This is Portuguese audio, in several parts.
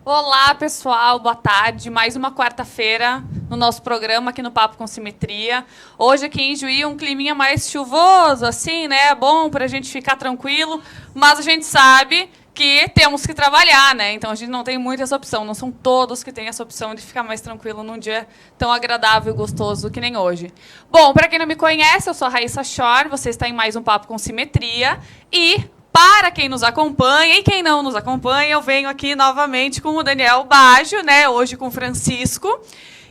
Olá, pessoal, boa tarde. Mais uma quarta-feira no nosso programa aqui no Papo com Simetria. Hoje aqui em Juí um climinha mais chuvoso, assim, né? Bom para a gente ficar tranquilo, mas a gente sabe que temos que trabalhar, né? Então a gente não tem muita essa opção. Não são todos que têm essa opção de ficar mais tranquilo num dia tão agradável e gostoso que nem hoje. Bom, para quem não me conhece, eu sou a Raíssa Schor, você está em mais um Papo com Simetria e para quem nos acompanha e quem não nos acompanha, eu venho aqui novamente com o Daniel Baggio, né? Hoje com o Francisco.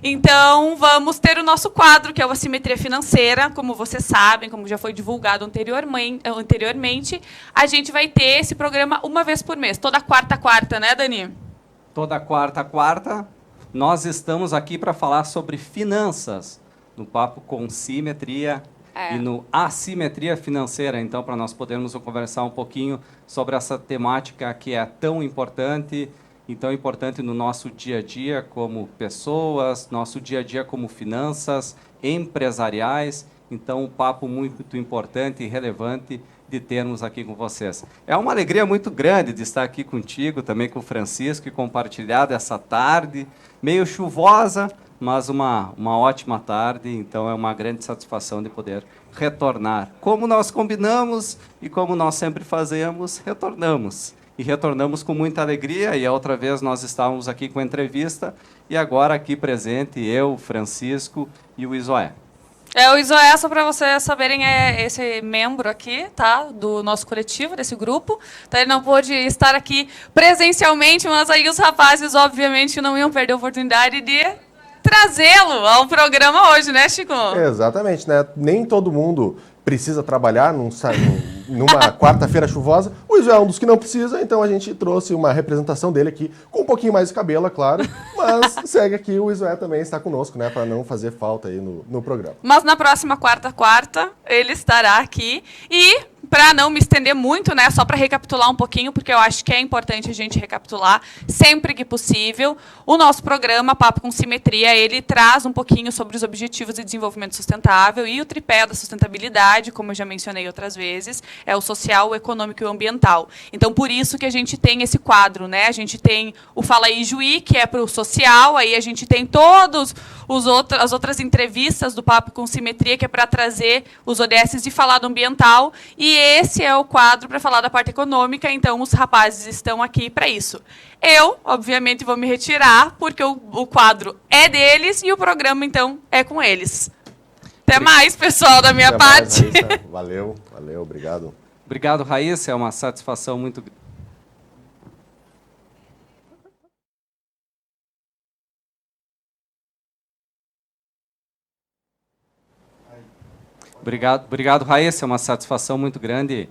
Então, vamos ter o nosso quadro, que é o Assimetria Financeira. Como vocês sabem, como já foi divulgado anteriormente, a gente vai ter esse programa uma vez por mês, toda quarta, né, Dani? Toda quarta, nós estamos aqui para falar sobre finanças, no Papo com Simetria e no Assimetria Financeira. Então, para nós podermos conversar um pouquinho sobre essa temática que é tão importante, e tão importante no nosso dia a dia como pessoas, nosso dia a dia como finanças empresariais. Então, um papo muito importante e relevante de termos aqui com vocês. É uma alegria muito grande de estar aqui contigo, também com o Francisco, e compartilhar dessa tarde, meio chuvosa, mas uma ótima tarde. Então, é uma grande satisfação de poder retornar. Como nós combinamos e como nós sempre fazemos, retornamos. E retornamos com muita alegria, e a outra vez nós estávamos aqui com a entrevista, e agora aqui presente eu, Francisco e o Isoé. O Isoé, só para vocês saberem, é esse membro aqui, tá? Do nosso coletivo, desse grupo. Então, ele não pôde estar aqui presencialmente, mas aí os rapazes, obviamente, não iam perder a oportunidade de trazê-lo ao programa hoje, né, Chico? Exatamente, né? Nem todo mundo precisa trabalhar numa quarta-feira chuvosa. O Iso é um dos que não precisa, então a gente trouxe uma representação dele aqui, com um pouquinho mais de cabelo, é claro, mas segue aqui, o Isoé também está conosco, né, para não fazer falta aí no programa. Mas na próxima quarta, ele estará aqui. E, para não me estender muito, né, só para recapitular um pouquinho, porque eu acho que é importante a gente recapitular sempre que possível, o nosso programa Papo com Simetria, ele traz um pouquinho sobre os objetivos de desenvolvimento sustentável e o tripé da sustentabilidade, como eu já mencionei outras vezes, é o social, o econômico e o ambiental. Então, por isso que a gente tem esse quadro, né? A gente tem o Fala aí Juí, que é para o social, aí a gente tem todas as outras entrevistas do Papo com Simetria, que é para trazer os ODSs e falar do ambiental, e esse é o quadro para falar da parte econômica, então os rapazes estão aqui para isso. Eu, obviamente, vou me retirar, porque o quadro é deles e o programa, então, é com eles. Até mais, pessoal, da minha parte. Valeu, obrigado. Obrigado, Raíssa, é uma satisfação muito grande. Obrigado, Raíssa, é uma satisfação muito grande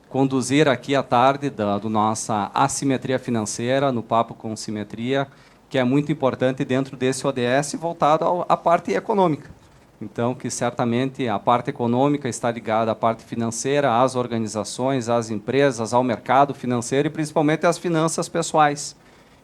conduzir aqui a tarde do nossa Assimetria Financeira, no Papo com Simetria, que é muito importante dentro desse ODS voltado à parte econômica. Então, que certamente a parte econômica está ligada à parte financeira, às organizações, às empresas, ao mercado financeiro e principalmente às finanças pessoais.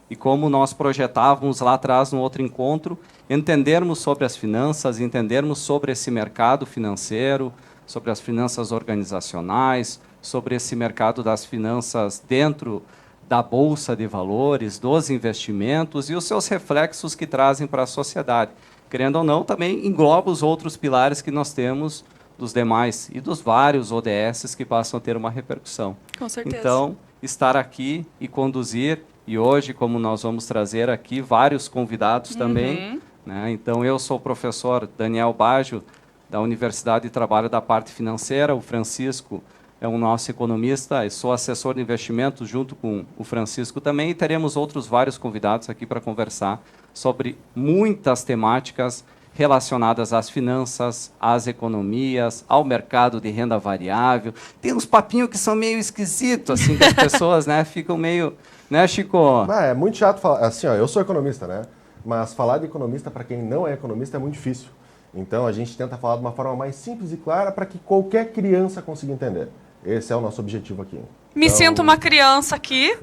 E como nós projetávamos lá atrás no outro encontro, entendermos sobre as finanças, entendermos sobre esse mercado financeiro, sobre as finanças organizacionais, sobre esse mercado das finanças dentro da bolsa de valores, dos investimentos e os seus reflexos que trazem para a sociedade. Querendo ou não, também engloba os outros pilares que nós temos dos demais e dos vários ODSs que passam a ter uma repercussão. Com certeza. Então, estar aqui e conduzir, e hoje, como nós vamos trazer aqui vários convidados também, né? Então, eu sou o professor Daniel Baggio, da Universidade de Trabalho da Parte Financeira, o Francisco é o nosso economista, eu sou assessor de investimentos junto com o Francisco também, e teremos outros vários convidados aqui para conversar sobre muitas temáticas relacionadas às finanças, às economias, ao mercado de renda variável. Tem uns papinhos que são meio esquisitos, assim, que as pessoas, né, ficam meio... Né, Chico? É muito chato falar, assim, ó, eu sou economista, né? Mas falar de economista para quem não é economista é muito difícil. Então a gente tenta falar de uma forma mais simples e clara para que qualquer criança consiga entender. Esse é o nosso objetivo aqui. Me sinto uma criança aqui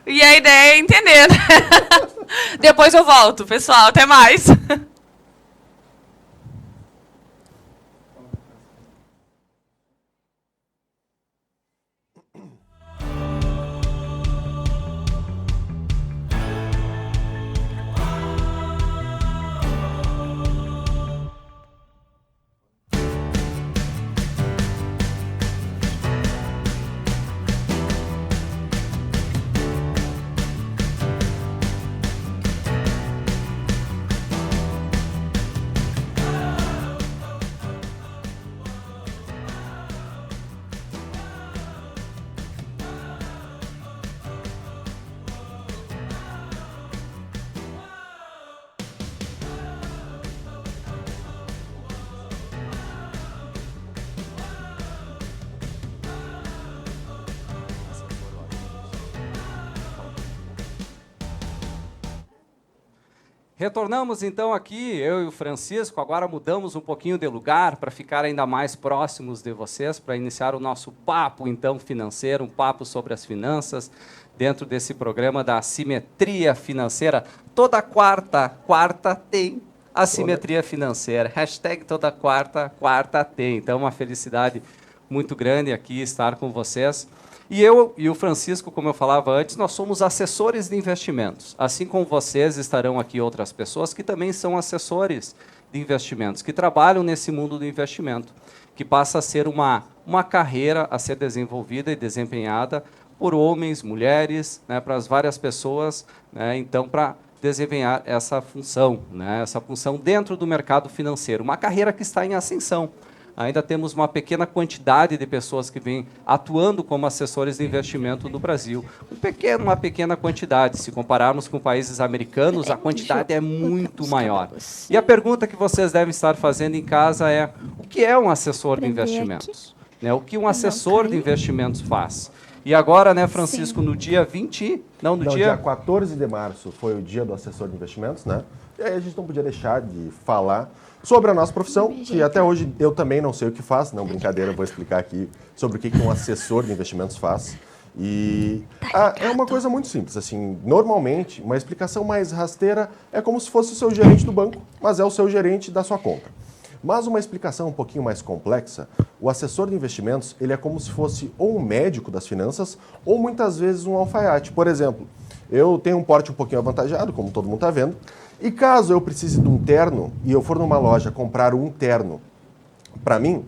e a ideia é entender, né? Depois eu volto, pessoal. Até mais. Retornamos então aqui, eu e o Francisco, agora mudamos um pouquinho de lugar para ficar ainda mais próximos de vocês, para iniciar o nosso papo então financeiro, um papo sobre as finanças, dentro desse programa da Assimetria Financeira. Toda quarta tem Assimetria Financeira, hashtag toda quarta tem. Então uma felicidade muito grande aqui estar com vocês. E eu e o Francisco, como eu falava antes, nós somos assessores de investimentos. Assim como vocês, estarão aqui outras pessoas que também são assessores de investimentos, que trabalham nesse mundo do investimento, que passa a ser uma carreira a ser desenvolvida e desempenhada por homens, mulheres, né, para as várias pessoas, né, então, para desempenhar essa função dentro do mercado financeiro. Uma carreira que está em ascensão. Ainda temos uma pequena quantidade de pessoas que vêm atuando como assessores de investimento no Brasil. Uma pequena quantidade. Se compararmos com países americanos, a quantidade é muito maior. E a pergunta que vocês devem estar fazendo em casa é: o que é um assessor de investimentos? Né, o que um assessor de investimentos faz? E agora, né, Francisco, no dia 20... dia 14 de março foi o dia do assessor de investimentos, né? E aí a gente não podia deixar de falar sobre a nossa profissão, que até hoje eu também não sei o que faz. Não, brincadeira, eu vou explicar aqui sobre o que um assessor de investimentos faz. E é uma coisa muito simples, assim, normalmente uma explicação mais rasteira é como se fosse o seu gerente do banco, mas é o seu gerente da sua conta. Mas uma explicação um pouquinho mais complexa, o assessor de investimentos, ele é como se fosse ou um médico das finanças ou muitas vezes um alfaiate. Por exemplo, eu tenho um porte um pouquinho avantajado, como todo mundo está vendo, e caso eu precise de um terno e eu for numa loja comprar um terno para mim,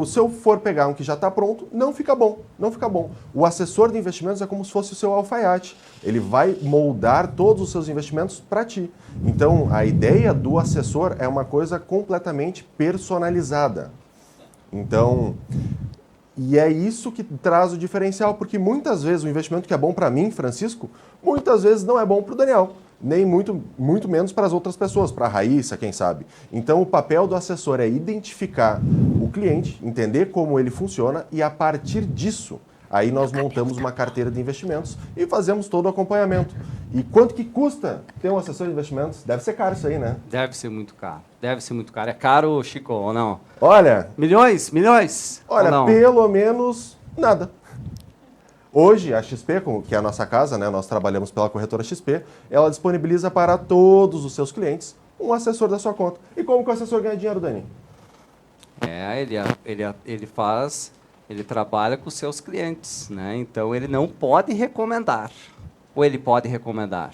se eu for pegar um que já está pronto, não fica bom. O assessor de investimentos é como se fosse o seu alfaiate. Ele vai moldar todos os seus investimentos para ti. Então, a ideia do assessor é uma coisa completamente personalizada. Então, e é isso que traz o diferencial, porque muitas vezes o investimento que é bom para mim, Francisco, muitas vezes não é bom para o Daniel. Nem muito menos para as outras pessoas, para a Raíssa, quem sabe. Então, o papel do assessor é identificar o cliente, entender como ele funciona e, a partir disso, aí nós montamos uma carteira de investimentos e fazemos todo o acompanhamento. E quanto que custa ter um assessor de investimentos? Deve ser caro isso aí, né? Deve ser muito caro. É caro, Chico, ou não? Olha... Milhões? Olha, pelo menos nada. Hoje, a XP, que é a nossa casa, né, nós trabalhamos pela corretora XP, ela disponibiliza para todos os seus clientes um assessor da sua conta. E como que o assessor ganha dinheiro, Dani? Ele trabalha com os seus clientes, né? Então ele não pode recomendar. Ou ele pode recomendar?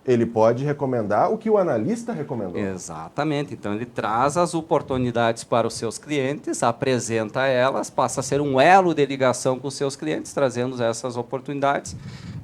Ele pode recomendar o que o analista recomendou. Exatamente. Então, ele traz as oportunidades para os seus clientes, apresenta elas, passa a ser um elo de ligação com os seus clientes, trazendo essas oportunidades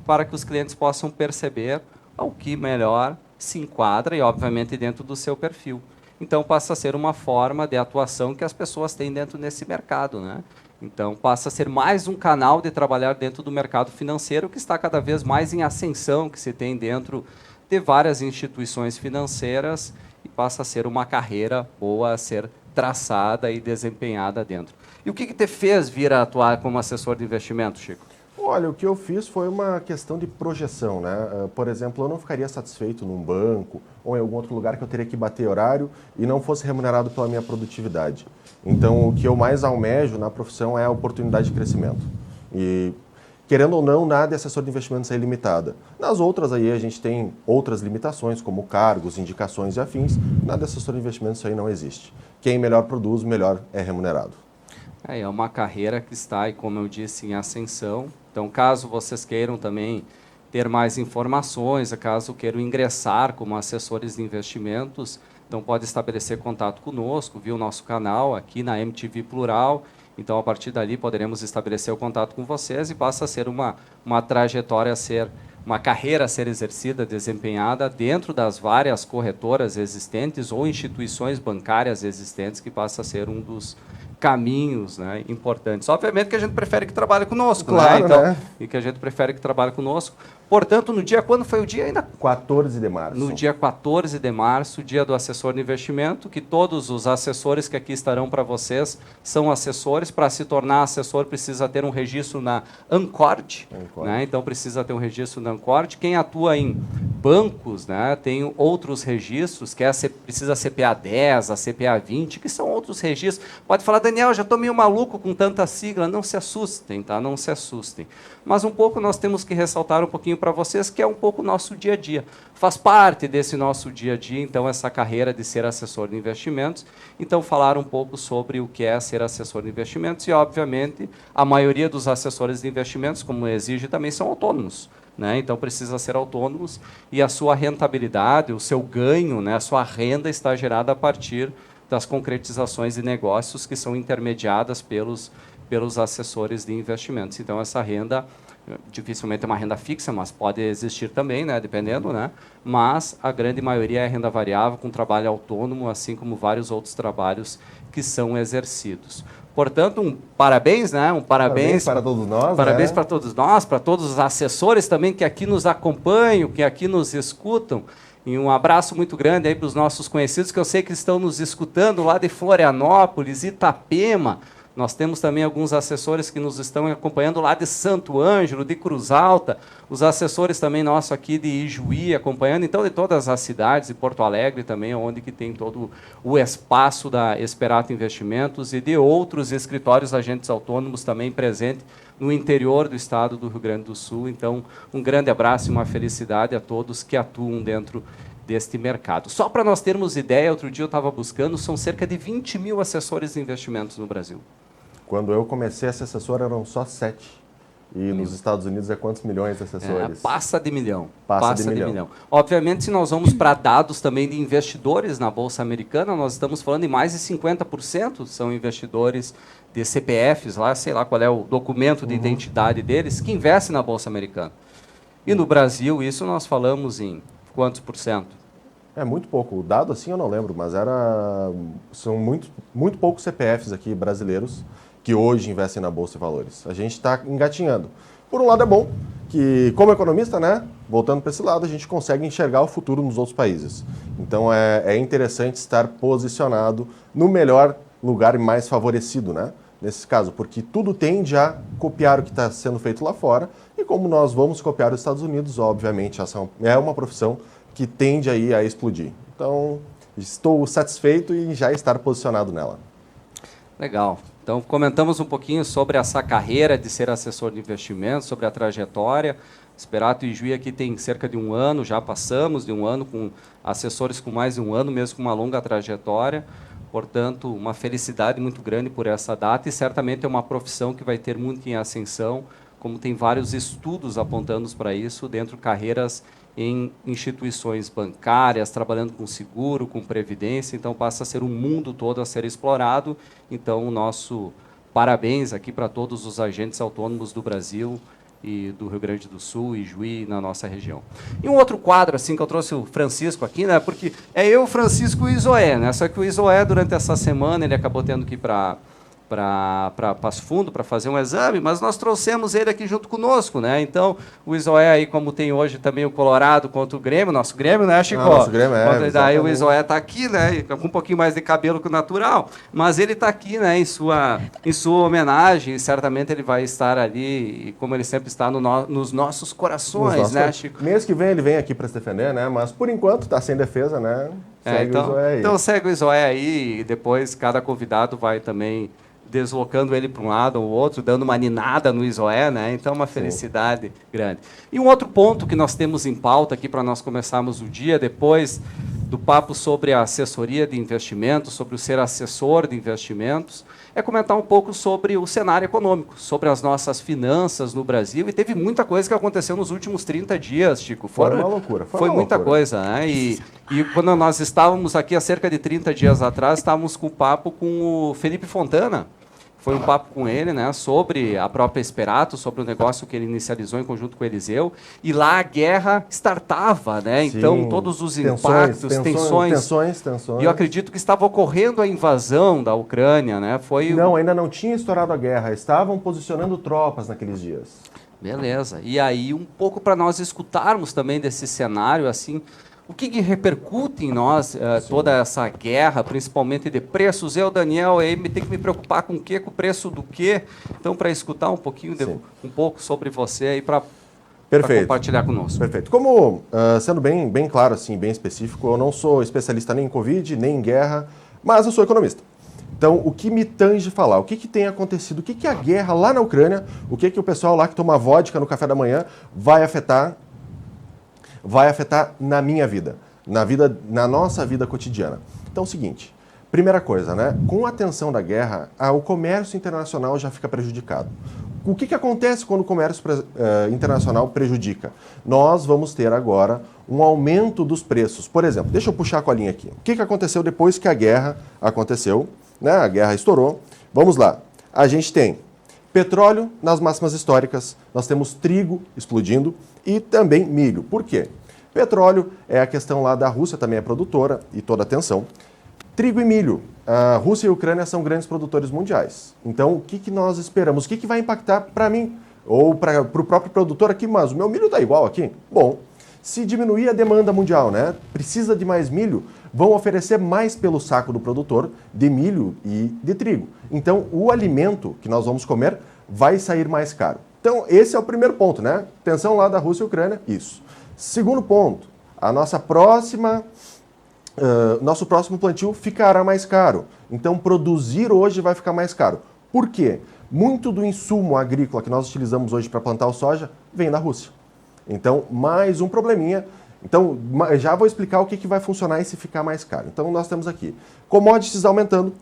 para que os clientes possam perceber o que melhor se enquadra e, obviamente, dentro do seu perfil. Então, passa a ser uma forma de atuação que as pessoas têm dentro desse mercado, né? Então, passa a ser mais um canal de trabalhar dentro do mercado financeiro, que está cada vez mais em ascensão, que se tem dentro de várias instituições financeiras, e passa a ser uma carreira boa a ser traçada e desempenhada dentro. E o que te fez vir a atuar como assessor de investimento, Chico? Olha, o que eu fiz foi uma questão de projeção, né? Por exemplo, eu não ficaria satisfeito num banco ou em algum outro lugar que eu teria que bater horário e não fosse remunerado pela minha produtividade. Então, o que eu mais almejo na profissão é a oportunidade de crescimento. E, querendo ou não, nada de assessor de investimentos é ilimitada. Nas outras aí a gente tem outras limitações, como cargos, indicações e afins. Nada de assessor de investimentos aí não existe. Quem melhor produz, melhor é remunerado. É uma carreira que está, como eu disse, em ascensão. Então, caso vocês queiram também ter mais informações, caso queiram ingressar como assessores de investimentos, então pode estabelecer contato conosco, via o nosso canal aqui na MTV Plural. Então, a partir dali, poderemos estabelecer o contato com vocês e passa a ser uma trajetória a ser, uma carreira a ser exercida, desempenhada dentro das várias corretoras existentes ou instituições bancárias existentes, que passa a ser um dos caminhos, né, importantes. Obviamente que a gente prefere que trabalhe conosco, claro, né? Então, né? E que a gente prefere que trabalhe conosco, Portanto, no dia, quando foi o dia ainda? 14 de março. No dia 14 de março, dia do assessor de investimento, que todos os assessores que aqui estarão para vocês são assessores. Para se tornar assessor, precisa ter um registro na Ancord, né? Então, precisa ter um registro na Ancord. Quem atua em bancos, né, tem outros registros, que é precisa CPA 10, a CPA 20, que são outros registros. Pode falar, Daniel, já estou meio maluco com tanta sigla. Não se assustem, tá? Não se assustem. Mas um pouco nós temos que ressaltar um pouquinho para vocês, que é um pouco o nosso dia a dia. Faz parte desse nosso dia a dia, então, essa carreira de ser assessor de investimentos. Então, falar um pouco sobre o que é ser assessor de investimentos e, obviamente, a maioria dos assessores de investimentos, como exige, também são autônomos, né? Então, precisa ser autônomos e a sua rentabilidade, o seu ganho, né, a sua renda está gerada a partir das concretizações de negócios que são intermediadas pelos assessores de investimentos. Então, essa renda, dificilmente é uma renda fixa, mas pode existir também, né, dependendo, né? Mas a grande maioria é renda variável, com trabalho autônomo, assim como vários outros trabalhos que são exercidos. Portanto, um parabéns, né? Um parabéns para todos nós. Parabéns, né? Para todos nós, para todos os assessores também que aqui nos acompanham, que aqui nos escutam. E um abraço muito grande aí para os nossos conhecidos, que eu sei que estão nos escutando lá de Florianópolis, Itapema. Nós temos também alguns assessores que nos estão acompanhando lá de Santo Ângelo, de Cruz Alta, os assessores também nossos aqui de Ijuí acompanhando, então de todas as cidades, e Porto Alegre também, onde que tem todo o espaço da Esperato Investimentos e de outros escritórios agentes autônomos também presentes no interior do estado do Rio Grande do Sul. Então, um grande abraço e uma felicidade a todos que atuam dentro deste mercado. Só para nós termos ideia, outro dia eu estava buscando, são cerca de 20 mil assessores de investimentos no Brasil. Quando eu comecei a ser assessor, eram só 7. E nos Estados Unidos é quantos milhões de assessores? Passa de milhão. Passa de milhão. Obviamente, se nós vamos para dados também de investidores na Bolsa Americana, nós estamos falando de mais de 50% são investidores de CPFs, lá, sei lá qual é o documento de identidade deles, que investem na Bolsa Americana. E no Brasil, isso nós falamos em quantos por cento? É muito pouco. O dado assim eu não lembro, mas são muito poucos CPFs aqui brasileiros que hoje investem na Bolsa de Valores. A gente está engatinhando. Por um lado é bom que, como economista, né, voltando para esse lado, a gente consegue enxergar o futuro nos outros países. Então é interessante estar posicionado no melhor lugar e mais favorecido, né? Nesse caso, porque tudo tende a copiar o que está sendo feito lá fora, e como nós vamos copiar os Estados Unidos, obviamente, essa é uma profissão que tende aí a explodir. Então, estou satisfeito em já estar posicionado nela. Legal. Então, comentamos um pouquinho sobre essa carreira de ser assessor de investimentos, sobre a trajetória. Esperato e Ijuí aqui tem cerca de 1 ano, já passamos de 1 ano, com assessores com mais de 1 ano, mesmo com uma longa trajetória. Portanto, uma felicidade muito grande por essa data, e certamente é uma profissão que vai ter muito em ascensão, como tem vários estudos apontando para isso, dentro de carreiras em instituições bancárias, trabalhando com seguro, com previdência. Então, passa a ser um mundo todo a ser explorado. Então, o nosso parabéns aqui para todos os agentes autônomos do Brasil e do Rio Grande do Sul, e Juí, na nossa região. E um outro quadro, assim, que eu trouxe o Francisco aqui, né, porque é eu, o Francisco e o Isoé, né, só que o Isoé, durante essa semana, ele acabou tendo que ir para Passo Fundo para fazer um exame, mas nós trouxemos ele aqui junto conosco, né? Então, o Isoé aí, como tem hoje também o Colorado contra o Grêmio, nosso Grêmio, né, Chico? Nosso Grêmio, daí o Isoé está aqui, né, com um pouquinho mais de cabelo que o natural, mas ele está aqui, né, em sua homenagem, e certamente ele vai estar ali, e como ele sempre está nos nossos corações, né, Chico? Mês que vem ele vem aqui para se defender, né? Mas por enquanto está sem defesa, né? Segue o Isoé aí. Então segue o Isoé aí, e depois cada convidado vai também deslocando ele para um lado ou outro, dando uma ninada no Isoé, né? Então, uma felicidade grande. E um outro ponto que nós temos em pauta aqui para nós começarmos o dia, depois do papo sobre a assessoria de investimentos, sobre o ser assessor de investimentos, é comentar um pouco sobre o cenário econômico, sobre as nossas finanças no Brasil. E teve muita coisa que aconteceu nos últimos 30 dias, Chico. Foi uma loucura. Foi muita coisa, né? E quando nós estávamos aqui há cerca de 30 dias atrás, estávamos com o papo com o Felipe Fontana. Foi um papo com ele, né, sobre a própria Esperato, sobre o negócio que ele inicializou em conjunto com o Eliseu. E lá a guerra startava, né? Sim, então todos os impactos, tensões. E eu acredito que estava ocorrendo a invasão da Ucrânia, né? Não, ainda não tinha estourado a guerra. Estavam posicionando tropas naqueles dias. Beleza. E aí, um pouco para nós escutarmos também desse cenário, assim, o que repercute em nós toda essa guerra, principalmente de preços? Eu, Daniel, aí tem que me preocupar com o quê? Com o preço do quê? Então, para escutar um pouquinho, um pouco sobre você aí, para compartilhar conosco. Perfeito. Como, sendo bem claro, assim, bem específico, eu não sou especialista nem em Covid, nem em guerra, mas eu sou economista. Então, o que me tange falar? O que tem acontecido? O que a guerra lá na Ucrânia, o que o pessoal lá que toma vodka no café da manhã vai afetar na minha vida, na nossa vida cotidiana? Então, é o seguinte, primeira coisa, né? Com a tensão da guerra, o comércio internacional já fica prejudicado. O que acontece quando o comércio internacional prejudica? Nós vamos ter agora um aumento dos preços. Por exemplo, deixa eu puxar a colinha aqui. O que aconteceu depois que a guerra aconteceu? Né? A guerra estourou. Vamos lá. A gente tem petróleo nas máximas históricas, nós temos trigo explodindo e também milho. Por quê? Petróleo é a questão lá da Rússia, também é produtora e toda a atenção. Trigo e milho. A Rússia e a Ucrânia são grandes produtores mundiais. Então, o que nós esperamos? O que vai impactar para mim? Ou para o próprio produtor aqui? Mas o meu milho está igual aqui? Bom, se diminuir a demanda mundial, né? Precisa de mais milho, vão oferecer mais pelo saco do produtor de milho e de trigo. Então, o alimento que nós vamos comer vai sair mais caro. Então, esse é o primeiro ponto, né? Tensão lá da Rússia e Ucrânia, isso. Segundo ponto, nosso próximo plantio ficará mais caro. Então, produzir hoje vai ficar mais caro. Por quê? Muito do insumo agrícola que nós utilizamos hoje para plantar o soja vem da Rússia. Então, mais um probleminha. Então, já vou explicar o que vai funcionar e se ficar mais caro. Então, nós temos aqui commodities aumentando,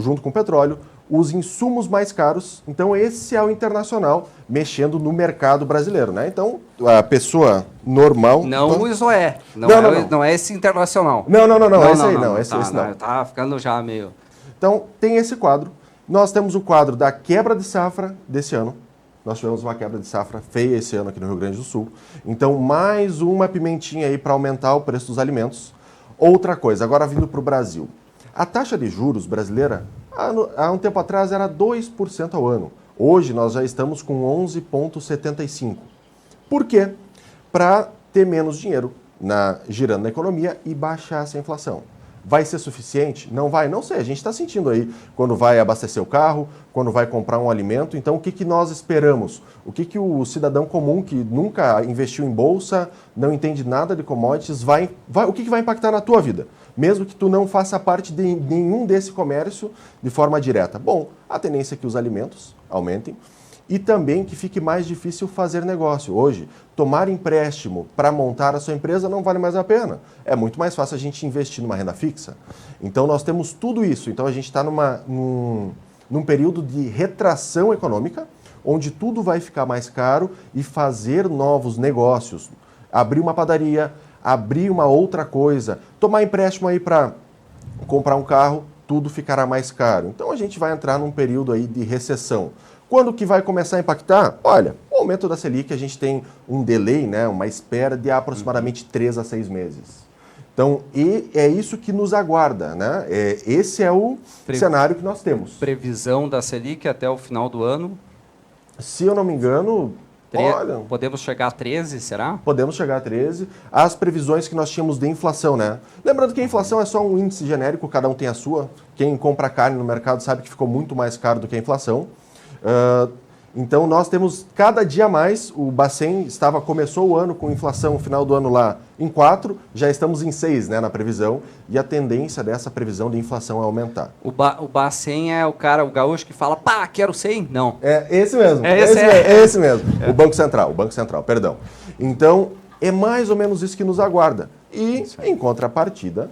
junto com o petróleo, os insumos mais caros. Então, esse é o internacional mexendo no mercado brasileiro, né? Então, a pessoa normal... Não o Isoé. Não é esse internacional. Não, esse aí não. Esse não. Tá ficando já meio... Então, tem esse quadro. Nós temos o quadro da quebra de safra desse ano. Nós tivemos uma quebra de safra feia esse ano aqui no Rio Grande do Sul. Então, mais uma pimentinha aí para aumentar o preço dos alimentos. Outra coisa, agora vindo para o Brasil. A taxa de juros brasileira, há um tempo atrás, era 2% ao ano. Hoje, nós já estamos com 11,75%. Por quê? Para ter menos dinheiro girando na economia e baixar essa inflação. Vai ser suficiente? Não vai? Não sei. A gente está sentindo aí quando vai abastecer o carro, quando vai comprar um alimento. Então, o que nós esperamos? O que o cidadão comum que nunca investiu em bolsa, não entende nada de commodities, o que vai impactar na tua vida? Mesmo que tu não faça parte de nenhum desse comércio de forma direta. Bom, a tendência é que os alimentos aumentem e também que fique mais difícil fazer negócio. Hoje, tomar empréstimo para montar a sua empresa não vale mais a pena. É muito mais fácil a gente investir numa renda fixa. Então, nós temos tudo isso. Então, a gente está num período de retração econômica, onde tudo vai ficar mais caro e fazer novos negócios. Abrir uma padaria, abrir uma outra coisa, tomar empréstimo aí para comprar um carro, tudo ficará mais caro. Então, a gente vai entrar num período aí de recessão. Quando que vai começar a impactar? Olha, o aumento da Selic, a gente tem um delay, né, uma espera de aproximadamente 3 a 6 meses. Então, é isso que nos aguarda, né? Esse é o cenário que nós temos. Previsão da Selic até o final do ano? Se eu não me engano, olha... Podemos chegar a 13, será? Podemos chegar a 13. As previsões que nós tínhamos de inflação, né? Lembrando que a inflação é só um índice genérico, cada um tem a sua. Quem compra carne no mercado sabe que ficou muito mais caro do que a inflação. Então, nós temos cada dia mais, o Bacen começou o ano com inflação, final do ano lá em 4, já estamos em 6, né, na previsão, e a tendência dessa previsão de inflação é aumentar. O Bacen é o gaúcho que fala, pá, quero 100? Não. É esse mesmo, é esse mesmo. É. O Banco Central, perdão. Então, é mais ou menos isso que nos aguarda. E, em contrapartida,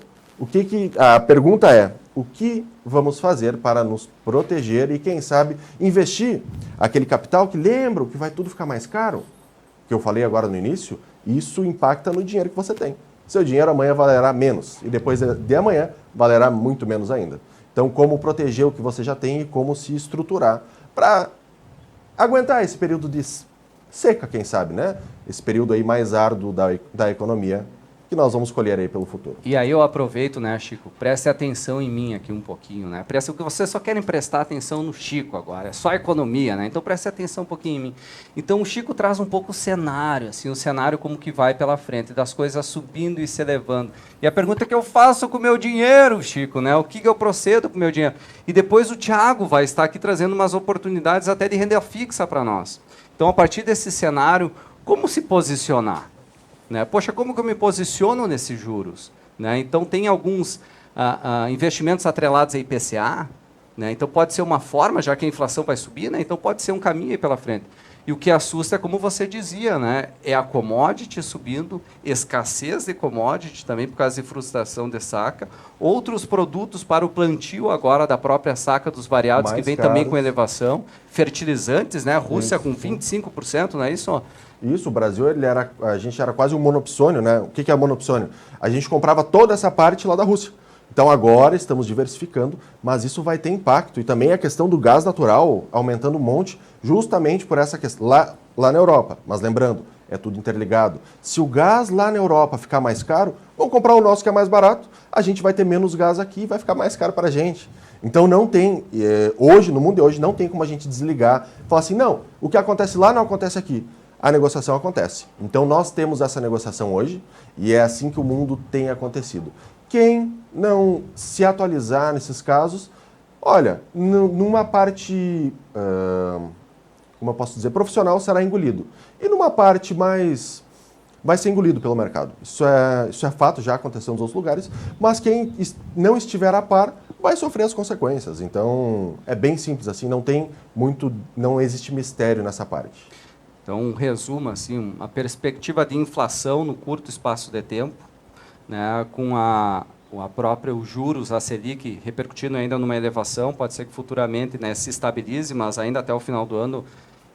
a pergunta é, o que vamos fazer para nos proteger e, quem sabe, investir aquele capital que, lembra, que vai tudo ficar mais caro, que eu falei agora no início, isso impacta no dinheiro que você tem. Seu dinheiro amanhã valerá menos e depois de amanhã valerá muito menos ainda. Então, como proteger o que você já tem e como se estruturar para aguentar esse período de seca, quem sabe, né? Esse período aí mais árduo da economia que nós vamos colher aí pelo futuro. E aí eu aproveito, né, Chico, preste atenção em mim aqui um pouquinho, né? Preste, que vocês só querem prestar atenção no Chico agora, é só economia, né? Então preste atenção um pouquinho em mim. Então o Chico traz um pouco o cenário, assim, o cenário como que vai pela frente, das coisas subindo e se elevando. E a pergunta que eu faço com o meu dinheiro, Chico, né? O que eu procedo com o meu dinheiro? E depois o Thiago vai estar aqui trazendo umas oportunidades até de renda fixa para nós. Então, a partir desse cenário, como se posicionar? Né? Poxa, como que eu me posiciono nesses juros? Né? Então, tem alguns investimentos atrelados a IPCA, né? Então pode ser uma forma, já que a inflação vai subir, né? Então pode ser um caminho aí pela frente. E o que assusta é, como você dizia, né? É a commodity subindo, escassez de commodity também por causa de frustração de saca, outros produtos para o plantio agora da própria saca dos variados, que vem também com elevação, fertilizantes, né? Rússia com 25%, não é isso? Isso, o Brasil, a gente era quase um monopsônio, né? O que é monopsônio? A gente comprava toda essa parte lá da Rússia. Então agora estamos diversificando, mas isso vai ter impacto. E também a questão do gás natural aumentando um monte, justamente por essa questão lá na Europa. Mas lembrando, é tudo interligado. Se o gás lá na Europa ficar mais caro, vamos comprar o nosso que é mais barato, a gente vai ter menos gás aqui e vai ficar mais caro para a gente. Então não tem, hoje, no mundo de hoje, não tem como a gente desligar, falar assim, não, o que acontece lá não acontece aqui. A negociação acontece. Então nós temos essa negociação hoje e é assim que o mundo tem acontecido. Quem não se atualizar nesses casos, olha, numa parte, como eu posso dizer, profissional, será engolido. E numa parte mais, vai ser engolido pelo mercado. Isso é fato, já aconteceu nos outros lugares, mas quem não estiver a par vai sofrer as consequências. Então, é bem simples assim, não existe mistério nessa parte. Então, um resumo, assim, uma perspectiva de inflação no curto espaço de tempo, né, com a própria os juros, a Selic, repercutindo ainda numa elevação, pode ser que futuramente, né, se estabilize, mas ainda até o final do ano,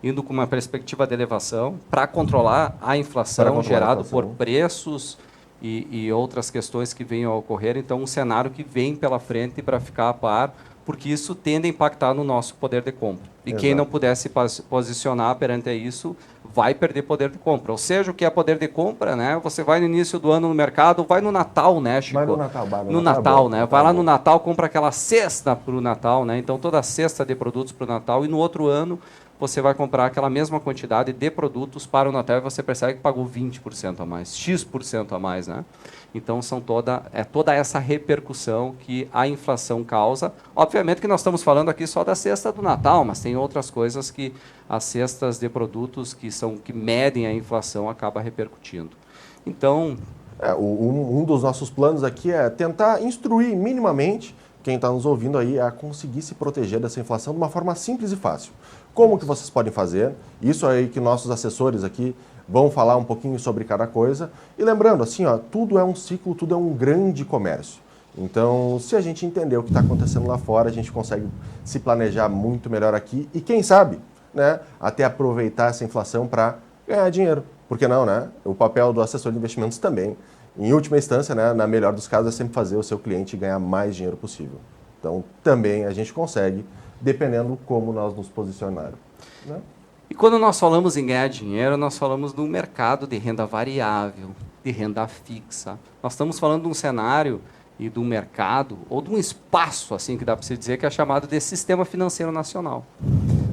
indo com uma perspectiva de elevação, para controlar a inflação gerada por preços e outras questões que venham a ocorrer. Então, um cenário que vem pela frente para ficar a par, porque isso tende a impactar no nosso poder de compra. E Exato. Quem não puder se posicionar perante isso, vai perder poder de compra. Ou seja, o que é poder de compra, né? Você vai no início do ano no mercado, vai no Natal, né, Chico? Vai no Natal, no Natal, né? Vai lá no Natal, compra aquela cesta para o Natal, né? Então, toda a cesta de produtos para o Natal. E no outro ano, você vai comprar aquela mesma quantidade de produtos para o Natal e você percebe que pagou 20% a mais, X% a mais, né? Então, toda essa repercussão que a inflação causa. Obviamente que nós estamos falando aqui só da cesta do Natal, mas tem outras coisas que as cestas de produtos que medem a inflação acaba repercutindo. Então... um dos nossos planos aqui é tentar instruir minimamente quem está nos ouvindo aí a conseguir se proteger dessa inflação de uma forma simples e fácil. Como que vocês podem fazer? Isso aí que nossos assessores aqui vão falar um pouquinho sobre cada coisa. E lembrando, assim, ó, tudo é um ciclo, tudo é um grande comércio. Então, se a gente entender o que está acontecendo lá fora, a gente consegue se planejar muito melhor aqui e, quem sabe, né, até aproveitar essa inflação para ganhar dinheiro. Por que não, né? O papel do assessor de investimentos também, em última instância, né, na melhor dos casos, é sempre fazer o seu cliente ganhar mais dinheiro possível. Então, também a gente consegue, dependendo como nós nos posicionarmos, né? E quando nós falamos em ganhar dinheiro, nós falamos de um mercado de renda variável, de renda fixa. Nós estamos falando de um cenário e de um mercado, ou de um espaço, assim que dá para se dizer, que é chamado de Sistema Financeiro Nacional.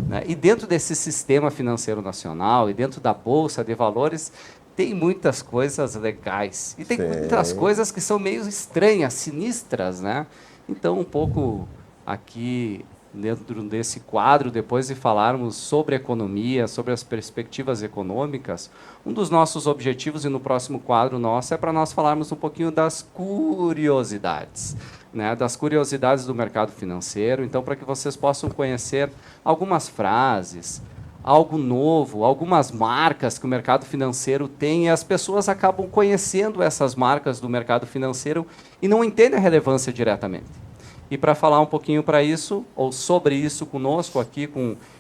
Né? E dentro desse Sistema Financeiro Nacional, e dentro da Bolsa de Valores, tem muitas coisas legais. E tem muitas coisas que são meio estranhas, sinistras, né? Então, um pouco aqui dentro desse quadro, depois de falarmos sobre economia, sobre as perspectivas econômicas, um dos nossos objetivos, e no próximo quadro nosso, é para nós falarmos um pouquinho das curiosidades, né, das curiosidades do mercado financeiro. Então, para que vocês possam conhecer algumas frases, algo novo, algumas marcas que o mercado financeiro tem, e as pessoas acabam conhecendo essas marcas do mercado financeiro e não entendem a relevância diretamente. E para falar um pouquinho para isso, ou sobre isso conosco aqui,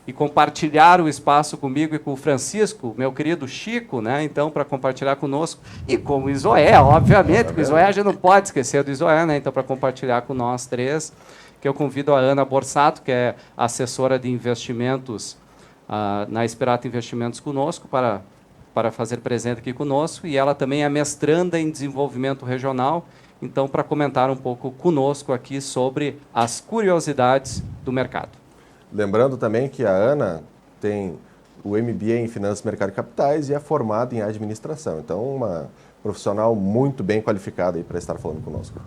e compartilhar o espaço comigo e com o Francisco, meu querido Chico, né? Então, para compartilhar conosco, e com o Isoé, obviamente, porque o Isoé a gente não pode esquecer do Isoé, né? Então, para compartilhar com nós três, que eu convido a Ana Borsato, que é assessora de investimentos na Esperato Investimentos conosco, para para fazer presente aqui conosco, e ela também é mestranda em desenvolvimento regional, então para comentar um pouco conosco aqui sobre as curiosidades do mercado. Lembrando também que a Ana tem o MBA em Finanças, Mercado e Capitais e é formada em Administração. Então, uma profissional muito bem qualificada aí para estar falando conosco.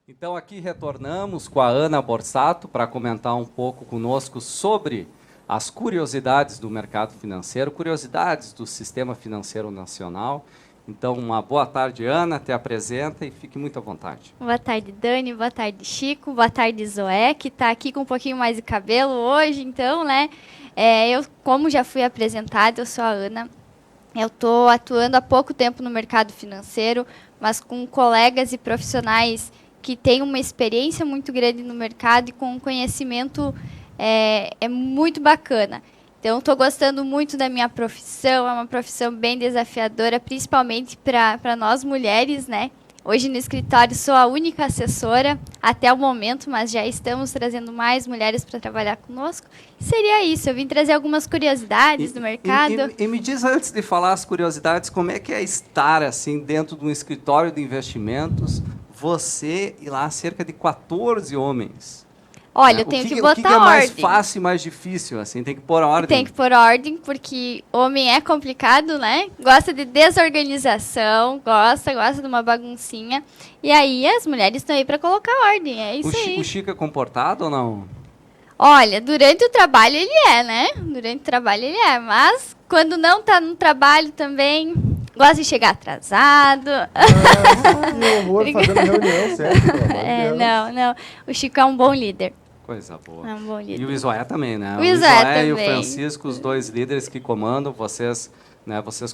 Então, aqui retornamos com a Ana Borsato para comentar um pouco conosco sobre as curiosidades do mercado financeiro, curiosidades do sistema financeiro nacional. Então, uma boa tarde, Ana, te apresenta e fique muito à vontade. Boa tarde, Dani, boa tarde, Chico, boa tarde, Zoé, que está aqui com um pouquinho mais de cabelo hoje, então, né? Eu, como já fui apresentada, eu sou a Ana. Eu estou atuando há pouco tempo no mercado financeiro, mas com colegas e profissionais que têm uma experiência muito grande no mercado e com um conhecimento muito bacana. Então, estou gostando muito da minha profissão, é uma profissão bem desafiadora, principalmente para nós mulheres, né? Hoje no escritório sou a única assessora até o momento, mas já estamos trazendo mais mulheres para trabalhar conosco. E seria isso, eu vim trazer algumas curiosidades do mercado. E me diz, antes de falar as curiosidades, como é que é estar assim dentro de um escritório de investimentos, você e lá cerca de 14 homens? Olha, eu tenho que botar ordem. O que é mais fácil e mais difícil? Assim, tem que pôr ordem? Tem que pôr ordem, porque homem é complicado, né? Gosta de desorganização, gosta de uma baguncinha. E aí as mulheres estão aí para colocar ordem, é isso aí. O Chico é comportado ou não? Olha, durante o trabalho ele é, né? Durante o trabalho ele é, mas quando não está no trabalho também... Gosta de chegar atrasado. Que horror, fazendo reunião, sério. Não. O Chico é um bom líder. Coisa boa. É um bom líder. E o Isoé também, né? O Isoé também. E o Francisco, os dois líderes que comandam. Vocês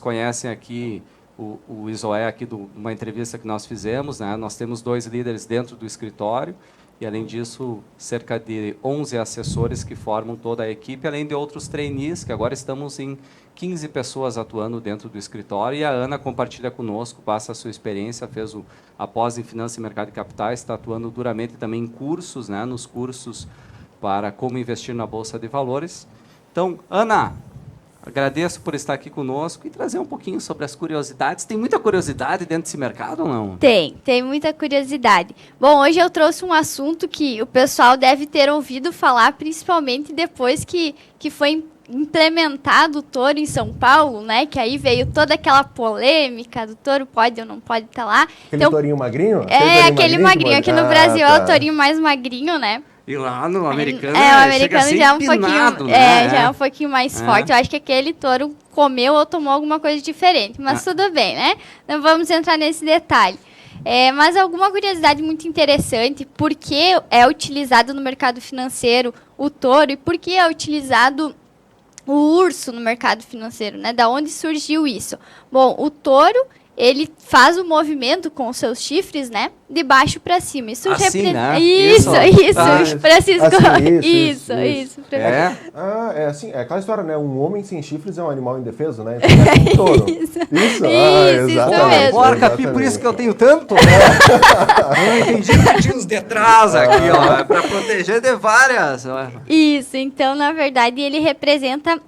conhecem aqui o Isoé aqui de uma entrevista que nós fizemos, né? Nós temos 2 líderes dentro do escritório. E, além disso, cerca de 11 assessores que formam toda a equipe, além de outros trainees, que agora estamos em 15 pessoas atuando dentro do escritório. E a Ana compartilha conosco, passa a sua experiência, fez a pós em Finanças e Mercado de Capitais, está atuando duramente também em cursos, né, nos cursos para como investir na Bolsa de Valores. Então, Ana, agradeço por estar aqui conosco e trazer um pouquinho sobre as curiosidades. Tem muita curiosidade dentro desse mercado ou não? Tem muita curiosidade. Bom, hoje eu trouxe um assunto que o pessoal deve ter ouvido falar, principalmente depois que foi implementado o touro em São Paulo, né? Que aí veio toda aquela polêmica do touro pode ou não pode estar lá. Aquele tourinho magrinho? Aquele magrinho. Aqui no Brasil é o tourinho mais magrinho, né? E lá no americano, o americano já é um pouquinho, né? já é um pouquinho mais forte. Eu acho que aquele touro comeu ou tomou alguma coisa diferente, mas tudo bem, né? Não vamos entrar nesse detalhe. Mas alguma curiosidade muito interessante, por que é utilizado no mercado financeiro o touro e por que é utilizado o urso no mercado financeiro, né? Da onde surgiu isso? Bom, o touro, ele faz o movimento com os seus chifres, né? De baixo para cima. Isso assim, né? Isso, Francisco. Assim, isso. É assim, é aquela história, né? Um homem sem chifres é um animal indefeso, né? Então é um touro. Isso, exatamente. Porca, por isso que eu tenho tanto, né? Eu entendi que tinha os detrás aqui, ó, para proteger de várias. Isso, então, na verdade, ele representa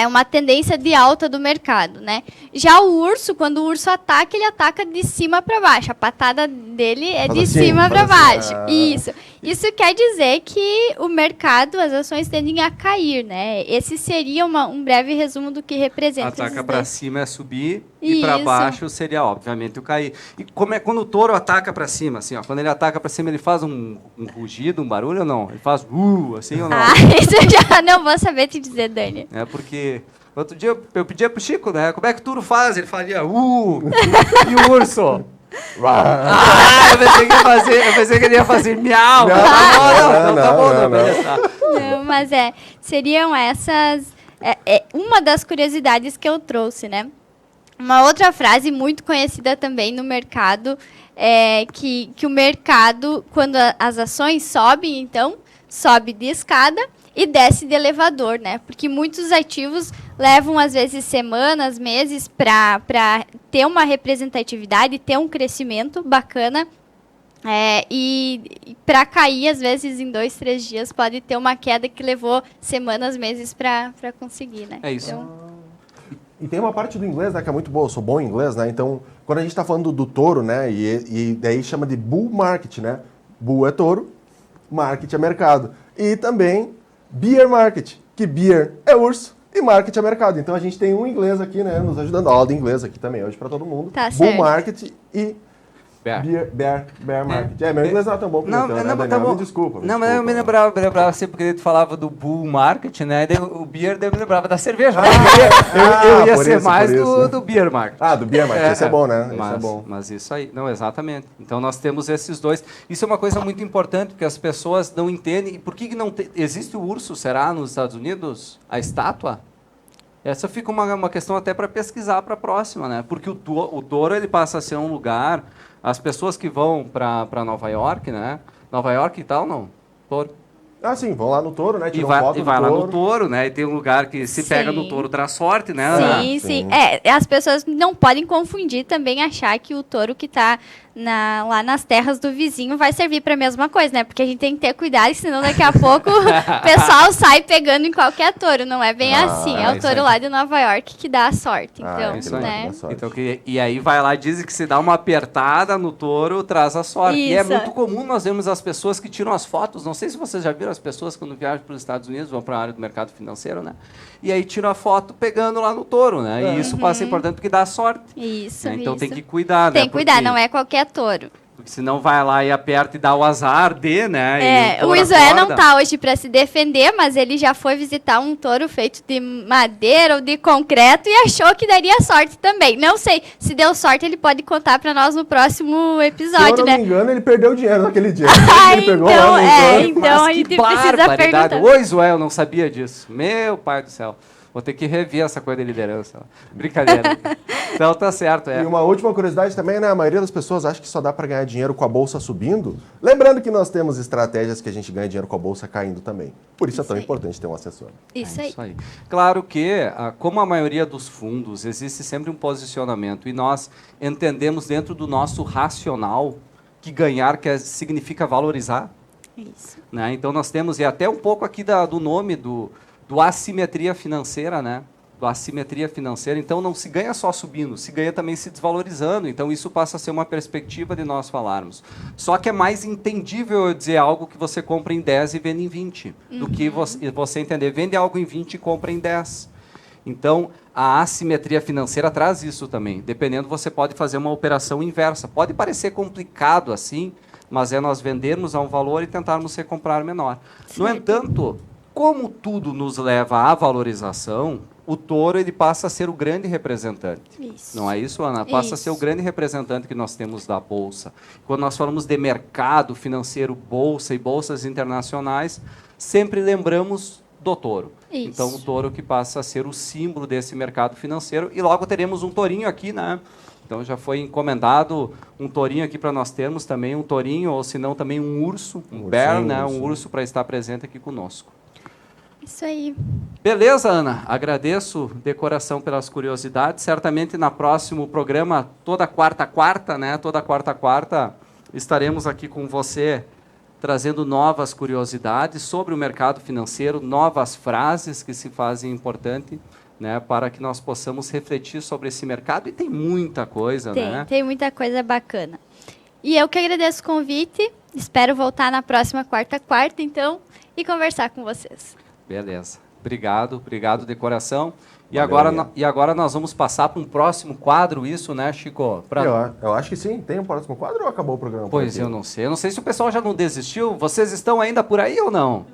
uma tendência de alta do mercado, né? Já o urso, quando o urso ataca, ele ataca de cima para baixo. A patada dele é de cima para baixo. Isso. Isso quer dizer que o mercado, as ações tendem a cair, né? Esse seria um breve resumo do que representa. Ataca para cima é subir e para baixo seria, obviamente, o cair. E como é quando o touro ataca para cima, assim, ó, quando ele ataca para cima, ele faz um rugido, um barulho ou não? Ele faz assim ou não? Isso eu já não vou saber te dizer, Dani. É porque outro dia eu pedia pro Chico, né? Como é que o touro faz? Ele fazia e o urso? Eu pensei que ele ia fazer miau. Não, mas seriam essas... uma das curiosidades que eu trouxe, né? Uma outra frase muito conhecida também no mercado é que o mercado, quando as ações sobem, então, sobe de escada e desce de elevador, né? Porque muitos ativos levam, às vezes, semanas, meses para ter uma representatividade, ter um crescimento bacana. E para cair, às vezes, em 2, 3 dias, pode ter uma queda que levou semanas, meses para conseguir, né? É isso. Então, e tem uma parte do inglês, né, que é muito boa. Eu sou bom em inglês, né? Então, quando a gente está falando do touro, né, e daí chama de bull market, né? Bull é touro, market é mercado. E também bear market, que bear é urso e market é mercado. Então a gente tem um inglês aqui, né, nos ajudando. A aula de inglês aqui também hoje para todo mundo. Tá Bull certo. market e bear market. Meu inglês não é tão bom como então, né, Daniel? tá bom. Me desculpa. Não, mas eu me lembrava sempre que ele falava do bull market, né? Daí o beer, daí eu me lembrava da cerveja. Eu ia ser mais do beer market. Do beer market, esse é bom, né? Esse é bom. Mas isso aí, não, exatamente. Então nós temos esses dois. Isso é uma coisa muito importante, porque as pessoas não entendem. E por que não existe o urso, será, nos Estados Unidos? A estátua? Essa fica uma questão até para pesquisar para a próxima, né? Porque o touro ele passa a ser um lugar... As pessoas que vão para Nova York, né? Nova York e tal, não? Touro. Sim, vão lá no touro, né? E vai lá no touro, né? E tem um lugar que se pega no touro traz sorte, né? Sim. As pessoas não podem confundir também, achar que o touro que está lá nas terras do vizinho vai servir para a mesma coisa, né? Porque a gente tem que ter cuidado, senão daqui a pouco o pessoal sai pegando em qualquer touro. Não é bem assim. É o touro lá de Nova York que dá a sorte. Então, isso aí, né? dá sorte. Então, e aí vai lá e diz que se dá uma apertada no touro, traz a sorte. Isso. E é muito comum nós vemos as pessoas que tiram as fotos. Não sei se vocês já viram as pessoas quando viajam para os Estados Unidos, vão para a área do mercado financeiro, né? E aí tiram a foto pegando lá no touro, né? E isso passa a ser importante porque dá sorte. Isso, né? Então isso. tem que cuidar, né? Tem que cuidar, não é qualquer touro. Porque senão vai lá e aperta e dá o azar né? O Isoé não tá hoje para se defender, mas ele já foi visitar um touro feito de madeira ou de concreto e achou que daria sorte também. Não sei, se deu sorte ele pode contar para nós no próximo episódio, Se eu não me engano, ele perdeu dinheiro naquele dia. Ele pegou então, lá no touro. então a gente precisa perguntar. Oi, Isoé, eu não sabia disso. Meu pai do céu. Vou ter que rever essa coisa de liderança. Brincadeira. Então tá certo. E uma última curiosidade também, né? A maioria das pessoas acha que só dá para ganhar dinheiro com a bolsa subindo. Lembrando que nós temos estratégias que a gente ganha dinheiro com a bolsa caindo também. Por isso é tão importante ter um assessor. Isso aí. Claro que, como a maioria dos fundos, existe sempre um posicionamento. E nós entendemos dentro do nosso racional que ganhar significa valorizar. Isso. Né? Então nós temos, e até um pouco aqui do nome do assimetria financeira, né? Do assimetria financeira. Então, não se ganha só subindo, se ganha também se desvalorizando. Então, isso passa a ser uma perspectiva de nós falarmos. Só que é mais entendível eu dizer algo que você compra em 10 e vende em 20, do que você entender, vende algo em 20 e compra em 10. Então, a assimetria financeira traz isso também. Dependendo, você pode fazer uma operação inversa. Pode parecer complicado assim, mas é nós vendermos a um valor e tentarmos recomprar menor. No entanto, como tudo nos leva à valorização, o touro ele passa a ser o grande representante. Isso. Não é isso, Ana? Passa a ser o grande representante que nós temos da Bolsa. Quando nós falamos de mercado financeiro, Bolsa e bolsas internacionais, sempre lembramos do touro. Isso. Então, o touro que passa a ser o símbolo desse mercado financeiro. E logo teremos um tourinho aqui, né? Então, já foi encomendado um tourinho aqui para nós termos também, um tourinho, ou se não também um urso, um bear, né? Um urso para estar presente aqui conosco. Isso aí. Beleza, Ana? Agradeço de coração pelas curiosidades. Certamente na próximo programa, toda quarta, né? Toda quarta estaremos aqui com você trazendo novas curiosidades sobre o mercado financeiro, novas frases que se fazem importante, né? Para que nós possamos refletir sobre esse mercado. E tem muita coisa, né? Tem muita coisa bacana. E eu que agradeço o convite. Espero voltar na próxima quarta, então, e conversar com vocês. Beleza. Obrigado de coração. E Valeu, agora nós vamos passar para um próximo quadro, isso, né, Chico? Eu acho que sim. Tem um próximo quadro ou acabou o programa? Pois eu não sei. Eu não sei se o pessoal já não desistiu. Vocês estão ainda por aí ou não?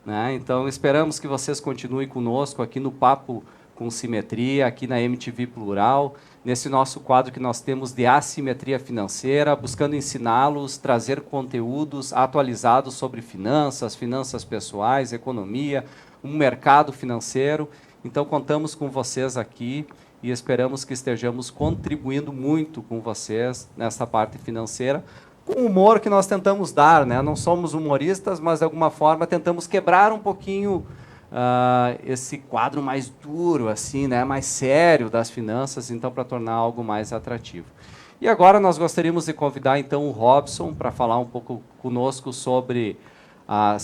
Né? Então, esperamos que vocês continuem conosco aqui no Papo com Simetria, aqui na MTV Plural, nesse nosso quadro que nós temos de assimetria financeira, buscando ensiná-los, trazer conteúdos atualizados sobre finanças pessoais, economia, um mercado financeiro. Então, contamos com vocês aqui e esperamos que estejamos contribuindo muito com vocês nessa parte financeira, com o humor que nós tentamos dar, né? Não somos humoristas, mas, de alguma forma, tentamos quebrar um pouquinho esse quadro mais duro, assim, né? Mais sério das finanças, então, para tornar algo mais atrativo. E agora nós gostaríamos de convidar, então, o Robson para falar um pouco conosco sobre a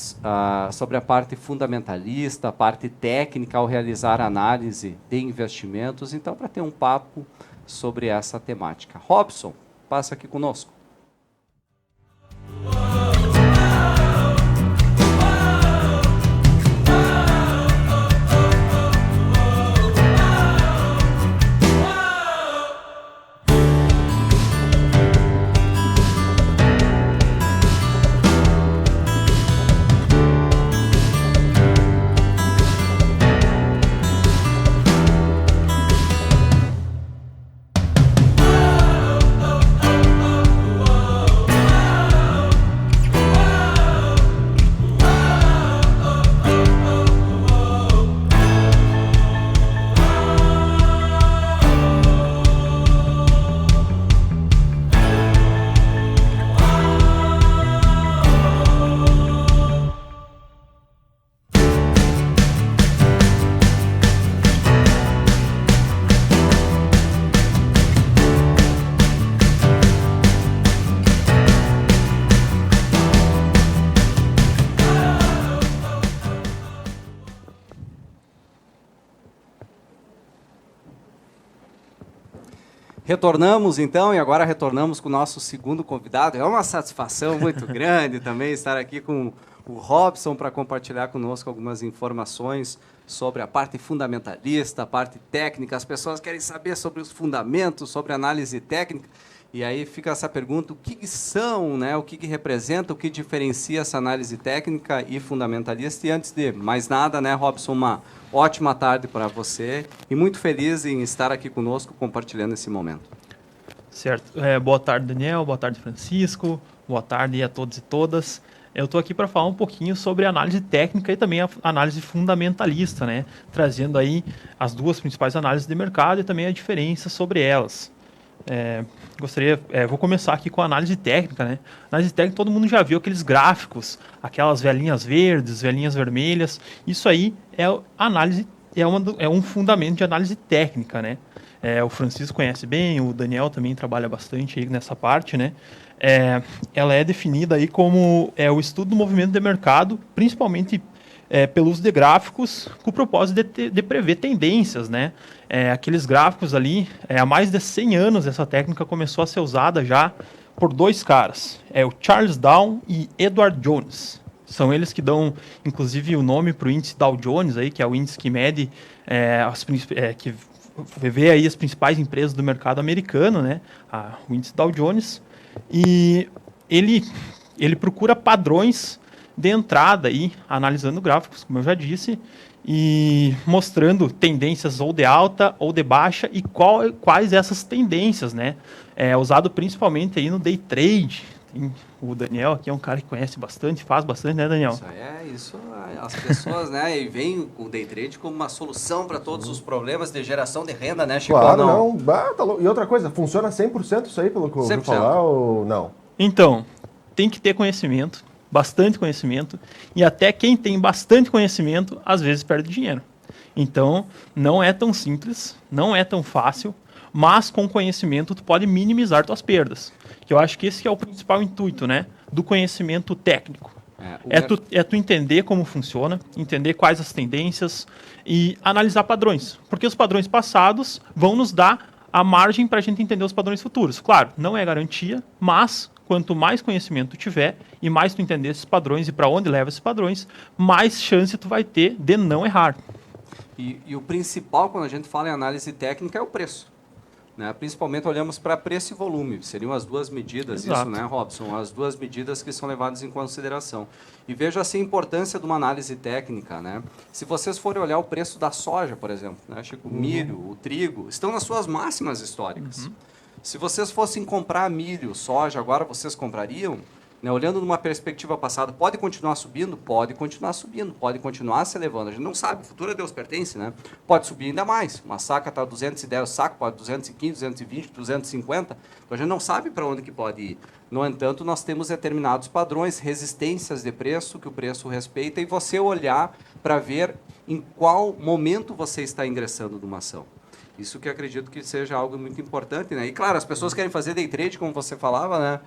parte fundamentalista, a parte técnica ao realizar análise de investimentos, então, para ter um papo sobre essa temática. Robson, passa aqui conosco. Retornamos, então, e agora retornamos com o nosso segundo convidado. É uma satisfação muito grande também estar aqui com o Robson para compartilhar conosco algumas informações sobre a parte fundamentalista, a parte técnica. As pessoas querem saber sobre os fundamentos, sobre análise técnica. E aí fica essa pergunta, o que são, né? O que representa, o que diferencia essa análise técnica e fundamentalista? E antes de mais nada, né, Robson, uma ótima tarde para você e muito feliz em estar aqui conosco compartilhando esse momento. Certo. Boa tarde, Daniel. Boa tarde, Francisco. Boa tarde a todos e todas. Eu estou aqui para falar um pouquinho sobre a análise técnica e também a análise fundamentalista, né? Trazendo aí as duas principais análises de mercado e também a diferença sobre elas. Vou começar aqui com a análise técnica, né? Análise técnica, todo mundo já viu aqueles gráficos, aquelas velhinhas verdes, velhinhas vermelhas. Isso aí é um fundamento de análise técnica, né? O Francisco conhece bem, o Daniel também trabalha bastante aí nessa parte, né? Ela é definida aí como o estudo do movimento de mercado, principalmente pelo uso de gráficos, com o propósito de prever tendências, né? Aqueles gráficos ali, há mais de 100 anos essa técnica começou a ser usada já por dois caras, o Charles Dow e Edward Jones. São eles que dão, inclusive, o nome para o índice Dow Jones, aí, que é o índice que mede, que vê aí as principais empresas do mercado americano, né? O índice Dow Jones. E ele procura padrões de entrada aí, analisando gráficos, como eu já disse, e mostrando tendências ou de alta ou de baixa e quais essas tendências, né? Usado principalmente aí no day trade. O Daniel aqui é um cara que conhece bastante, faz bastante, né, Daniel? Isso as pessoas, né, e veem o day trade como uma solução para todos os problemas de geração de renda, né, Chico? Claro, não. E outra coisa, funciona 100% isso aí, pelo que eu ouvi falar, ou não? Então, tem que ter conhecimento, bastante conhecimento, e até quem tem bastante conhecimento, às vezes perde dinheiro. Então, não é tão simples, não é tão fácil, mas com conhecimento tu pode minimizar tuas perdas. Que eu acho que esse que é o principal intuito, né, do conhecimento técnico. Tu entender como funciona, entender quais as tendências e analisar padrões. Porque os padrões passados vão nos dar a margem para a gente entender os padrões futuros. Claro, não é garantia, mas quanto mais conhecimento tu tiver e mais tu entender esses padrões e para onde leva esses padrões, mais chance tu vai ter de não errar. E o principal, quando a gente fala em análise técnica, é o preço. Né? Principalmente olhamos para preço e volume. Seriam as duas medidas, Exato. isso, né, Robson? As duas medidas que são levadas em consideração. E veja assim a importância de uma análise técnica. Né? Se vocês forem olhar o preço da soja, por exemplo, né, Chico, o milho, o trigo, estão nas suas máximas históricas. Se vocês fossem comprar milho, soja, agora vocês comprariam? Né, olhando numa perspectiva passada, pode continuar subindo? Pode continuar subindo, pode continuar se elevando. A gente não sabe, o futuro a Deus pertence, né? Pode subir ainda mais. Uma saca está 210 o saco, pode 215, 220, 250. Então a gente não sabe para onde que pode ir. No entanto, nós temos determinados padrões, resistências de preço, que o preço respeita, e você olhar para ver em qual momento você está ingressando numa ação. Isso que eu acredito que seja algo muito importante, né? E claro, as pessoas querem fazer day trade, como você falava, né?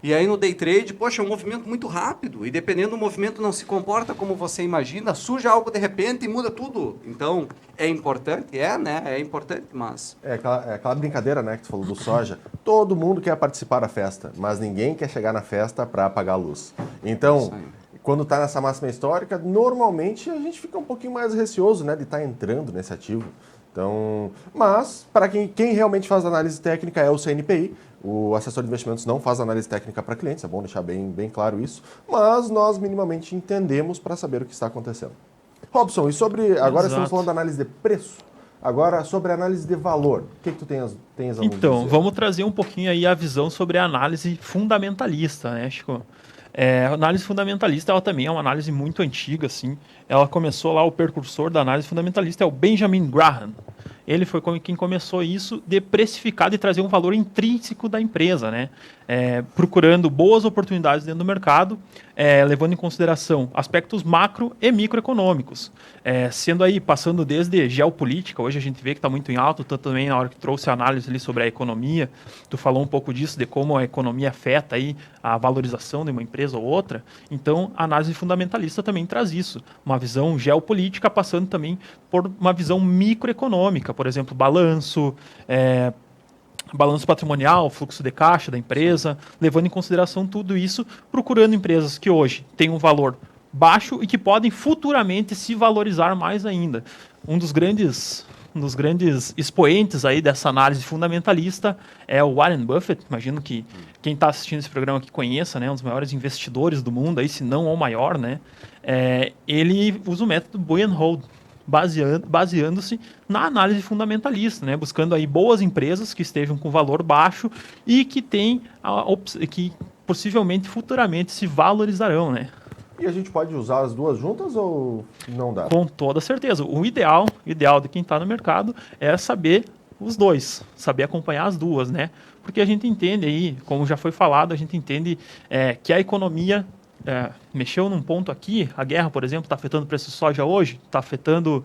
E aí no day trade, poxa, é um movimento muito rápido, e dependendo do movimento não se comporta como você imagina, surge algo de repente e muda tudo. Então, é importante? Né? É importante, mas... É aquela brincadeira, né, que tu falou do soja. Todo mundo quer participar da festa, mas ninguém quer chegar na festa para apagar a luz. Então, quando está nessa máxima histórica, normalmente a gente fica um pouquinho mais receoso, né, de estar entrando nesse ativo. Então, mas, para quem realmente faz análise técnica é o CNPI. O assessor de investimentos não faz análise técnica para clientes, é bom deixar bem claro isso. Mas nós minimamente entendemos para saber o que está acontecendo. Robson, e sobre... Agora estamos falando da análise de preço. Agora, sobre a análise de valor. O que tu tens a nos Então, dizer? vamos trazer um pouquinho aí a visão sobre a análise fundamentalista, né, Chico? A análise fundamentalista, ela também é uma análise muito antiga, assim. Ela começou lá, o precursor da análise fundamentalista é o Benjamin Graham. Ele foi quem começou isso de precificar, de trazer um valor intrínseco da empresa, né? Procurando boas oportunidades dentro do mercado, levando em consideração aspectos macro e microeconômicos. Sendo aí, passando desde geopolítica, hoje a gente vê que está muito em alto, tanto também na hora que trouxe a análise ali sobre a economia, tu falou um pouco disso, de como a economia afeta aí a valorização de uma empresa ou outra. Então, a análise fundamentalista também traz isso, uma visão geopolítica passando também por uma visão microeconômica, por exemplo, balanço patrimonial, fluxo de caixa da empresa, levando em consideração tudo isso, procurando empresas que hoje têm um valor baixo e que podem futuramente se valorizar mais ainda. Um dos grandes expoentes aí dessa análise fundamentalista é o Warren Buffett. Imagino que quem está assistindo esse programa aqui conheça, né, um dos maiores investidores do mundo, aí, se não o maior, né? Ele usa o método buy and hold, baseando-se na análise fundamentalista, né, buscando aí boas empresas que estejam com valor baixo e que que possivelmente futuramente se valorizarão, né? E a gente pode usar as duas juntas ou não dá? Com toda certeza. O ideal de quem está no mercado é saber os dois, saber acompanhar as duas, né? Porque a gente entende aí, como já foi falado, a gente entende que a economia mexeu num ponto aqui, a guerra, por exemplo, está afetando o preço de soja hoje, está afetando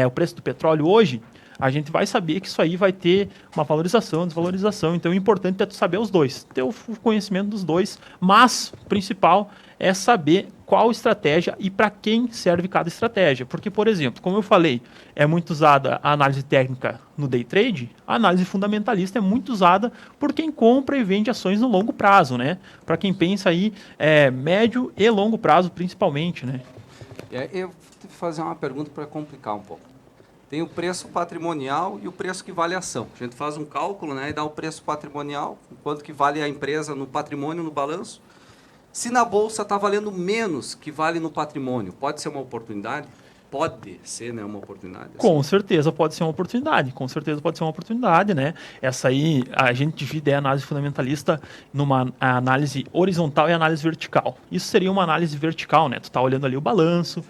o preço do petróleo hoje, a gente vai saber que isso aí vai ter uma valorização, desvalorização. Então, o importante é tu saber os dois, ter o conhecimento dos dois, mas o principal é saber qual estratégia e para quem serve cada estratégia. Porque, por exemplo, como eu falei, é muito usada a análise técnica no day trade, a análise fundamentalista é muito usada por quem compra e vende ações no longo prazo, né? Para quem pensa aí médio e longo prazo, principalmente, né? Eu vou fazer uma pergunta para complicar um pouco. Tem o preço patrimonial e o preço que vale a ação. A gente faz um cálculo, né, e dá o preço patrimonial, quanto que vale a empresa no patrimônio, no balanço. Se na bolsa está valendo menos que vale no patrimônio, pode ser uma oportunidade? Pode ser, né, uma oportunidade. Assim. Com certeza pode ser uma oportunidade. Com certeza pode ser uma oportunidade, né? Essa aí, a gente divide a análise fundamentalista numa análise horizontal e análise vertical. Isso seria uma análise vertical, né? Tu está olhando ali o balanço,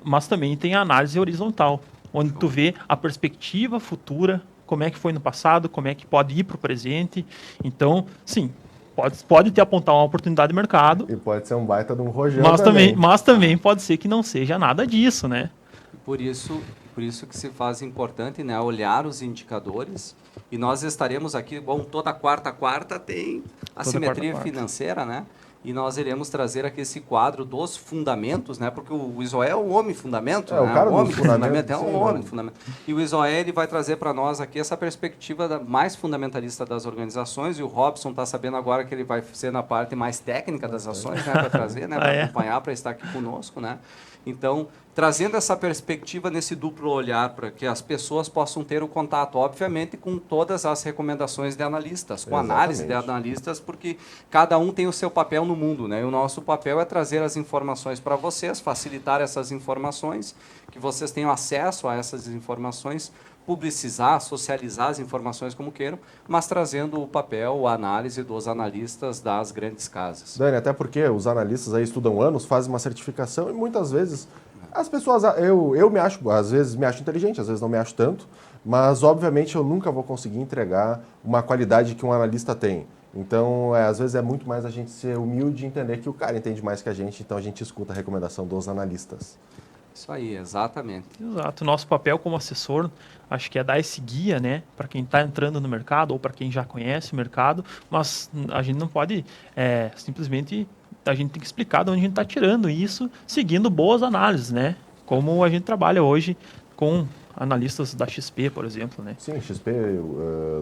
mas também tem a análise horizontal, onde tu vê a perspectiva futura, como é que foi no passado, como é que pode ir para o presente. Então, sim, pode te apontar uma oportunidade de mercado. E pode ser um baita de um rojão mas também pode ser que não seja nada disso, né? Por isso que se faz importante, né, olhar os indicadores. E nós estaremos aqui, bom, toda quarta tem a simetria financeira, né? e nós iremos trazer aqui esse quadro dos fundamentos, né? Porque o Isoé é o homem fundamento, o né? cara O homem dos do fundamento, fundamentos, é um sim, homem do fundamento. E o Isoé, ele vai trazer para nós aqui essa perspectiva mais fundamentalista das organizações, e o Robson está sabendo agora que ele vai ser na parte mais técnica das ações, né? Para trazer, né? Para acompanhar, para estar aqui conosco, né? Então, trazendo essa perspectiva nesse duplo olhar para que as pessoas possam ter o contato, obviamente, com todas as recomendações de analistas, com análise de analistas, porque cada um tem o seu papel no mundo, né? E o nosso papel é trazer as informações para vocês, facilitar essas informações, que vocês tenham acesso a essas informações, publicizar, socializar as informações como queiram, mas trazendo o papel, a análise dos analistas das grandes casas. Dani, até porque os analistas aí estudam anos, fazem uma certificação e muitas vezes as pessoas, eu me acho, às vezes me acho inteligente, às vezes não me acho tanto, mas obviamente eu nunca vou conseguir entregar uma qualidade que um analista tem. Então, às vezes é muito mais a gente ser humilde e entender que o cara entende mais que a gente, então a gente escuta a recomendação dos analistas. Isso aí, exatamente. Exato. Nosso papel como assessor, acho que é dar esse guia, né, para quem está entrando no mercado ou para quem já conhece o mercado, mas a gente não pode simplesmente, a gente tem que explicar de onde a gente está tirando isso, seguindo boas análises, né, como a gente trabalha hoje com analistas da XP, por exemplo, né? Sim, XP,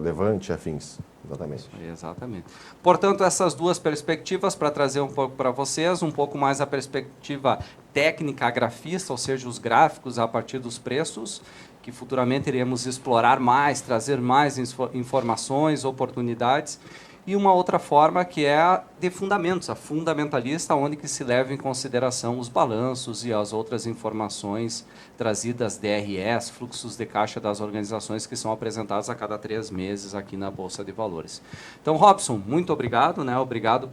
Levante, afins, exatamente. Exatamente. Portanto, essas duas perspectivas para trazer um pouco para vocês, um pouco mais a perspectiva técnica grafista, ou seja, os gráficos a partir dos preços, que futuramente iremos explorar mais, trazer mais informações, oportunidades, e uma outra forma que é a de fundamentos, a fundamentalista, onde que se leva em consideração os balanços e as outras informações trazidas, DRS, fluxos de caixa das organizações que são apresentados a cada 3 meses aqui na Bolsa de Valores. Então, Robson, muito obrigado, né? Obrigado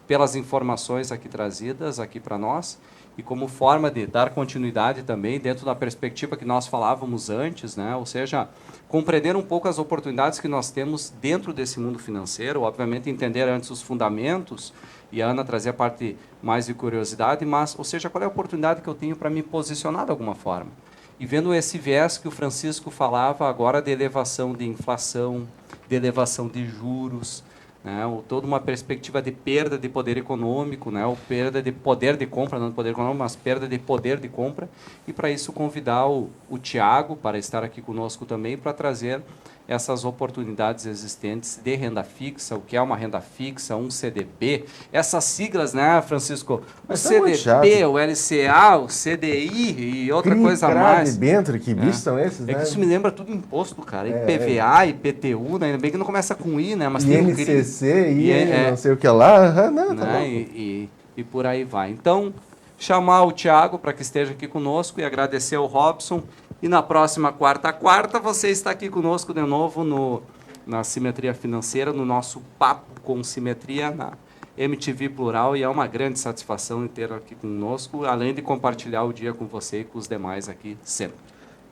pelas informações aqui trazidas aqui para nós. E como forma de dar continuidade também dentro da perspectiva que nós falávamos antes, né? Ou seja, compreender um pouco as oportunidades que nós temos dentro desse mundo financeiro, obviamente entender antes os fundamentos, e a Ana trazer a parte mais de curiosidade, mas, ou seja, qual é a oportunidade que eu tenho para me posicionar de alguma forma. E vendo esse viés que o Francisco falava agora de elevação de inflação, de elevação de juros, né, toda uma perspectiva de perda de poder econômico, né, ou perda de poder de compra, não de poder econômico, mas perda de poder de compra, e para isso convidar o Tiago para estar aqui conosco também, para trazer essas oportunidades existentes de renda fixa, o que é uma renda fixa, um CDB, essas siglas, né, Francisco? O CDB, o LCA, o CDI e outra coisa mais. Que bichos são esses, né? É que isso me lembra tudo imposto, cara. IPVA, IPTU, né? Ainda bem que não começa com I, né? Mas tem INCC, não sei o que lá. Não, tá né? E por aí vai. Então, chamar o Tiago para que esteja aqui conosco e agradecer ao Robson. E na próxima quarta, você está aqui conosco de novo na Simetria Financeira, no nosso Papo com Simetria, na MTV Plural, e é uma grande satisfação ter aqui conosco, além de compartilhar o dia com você e com os demais aqui sempre.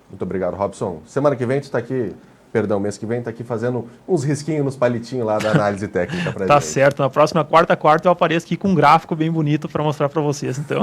Muito obrigado, Robson. Semana que vem tu está aqui, mês que vem, está aqui fazendo uns risquinhos nos palitinhos lá da análise técnica pra gente. Tá certo, na próxima quarta eu apareço aqui com um gráfico bem bonito para mostrar para vocês, então.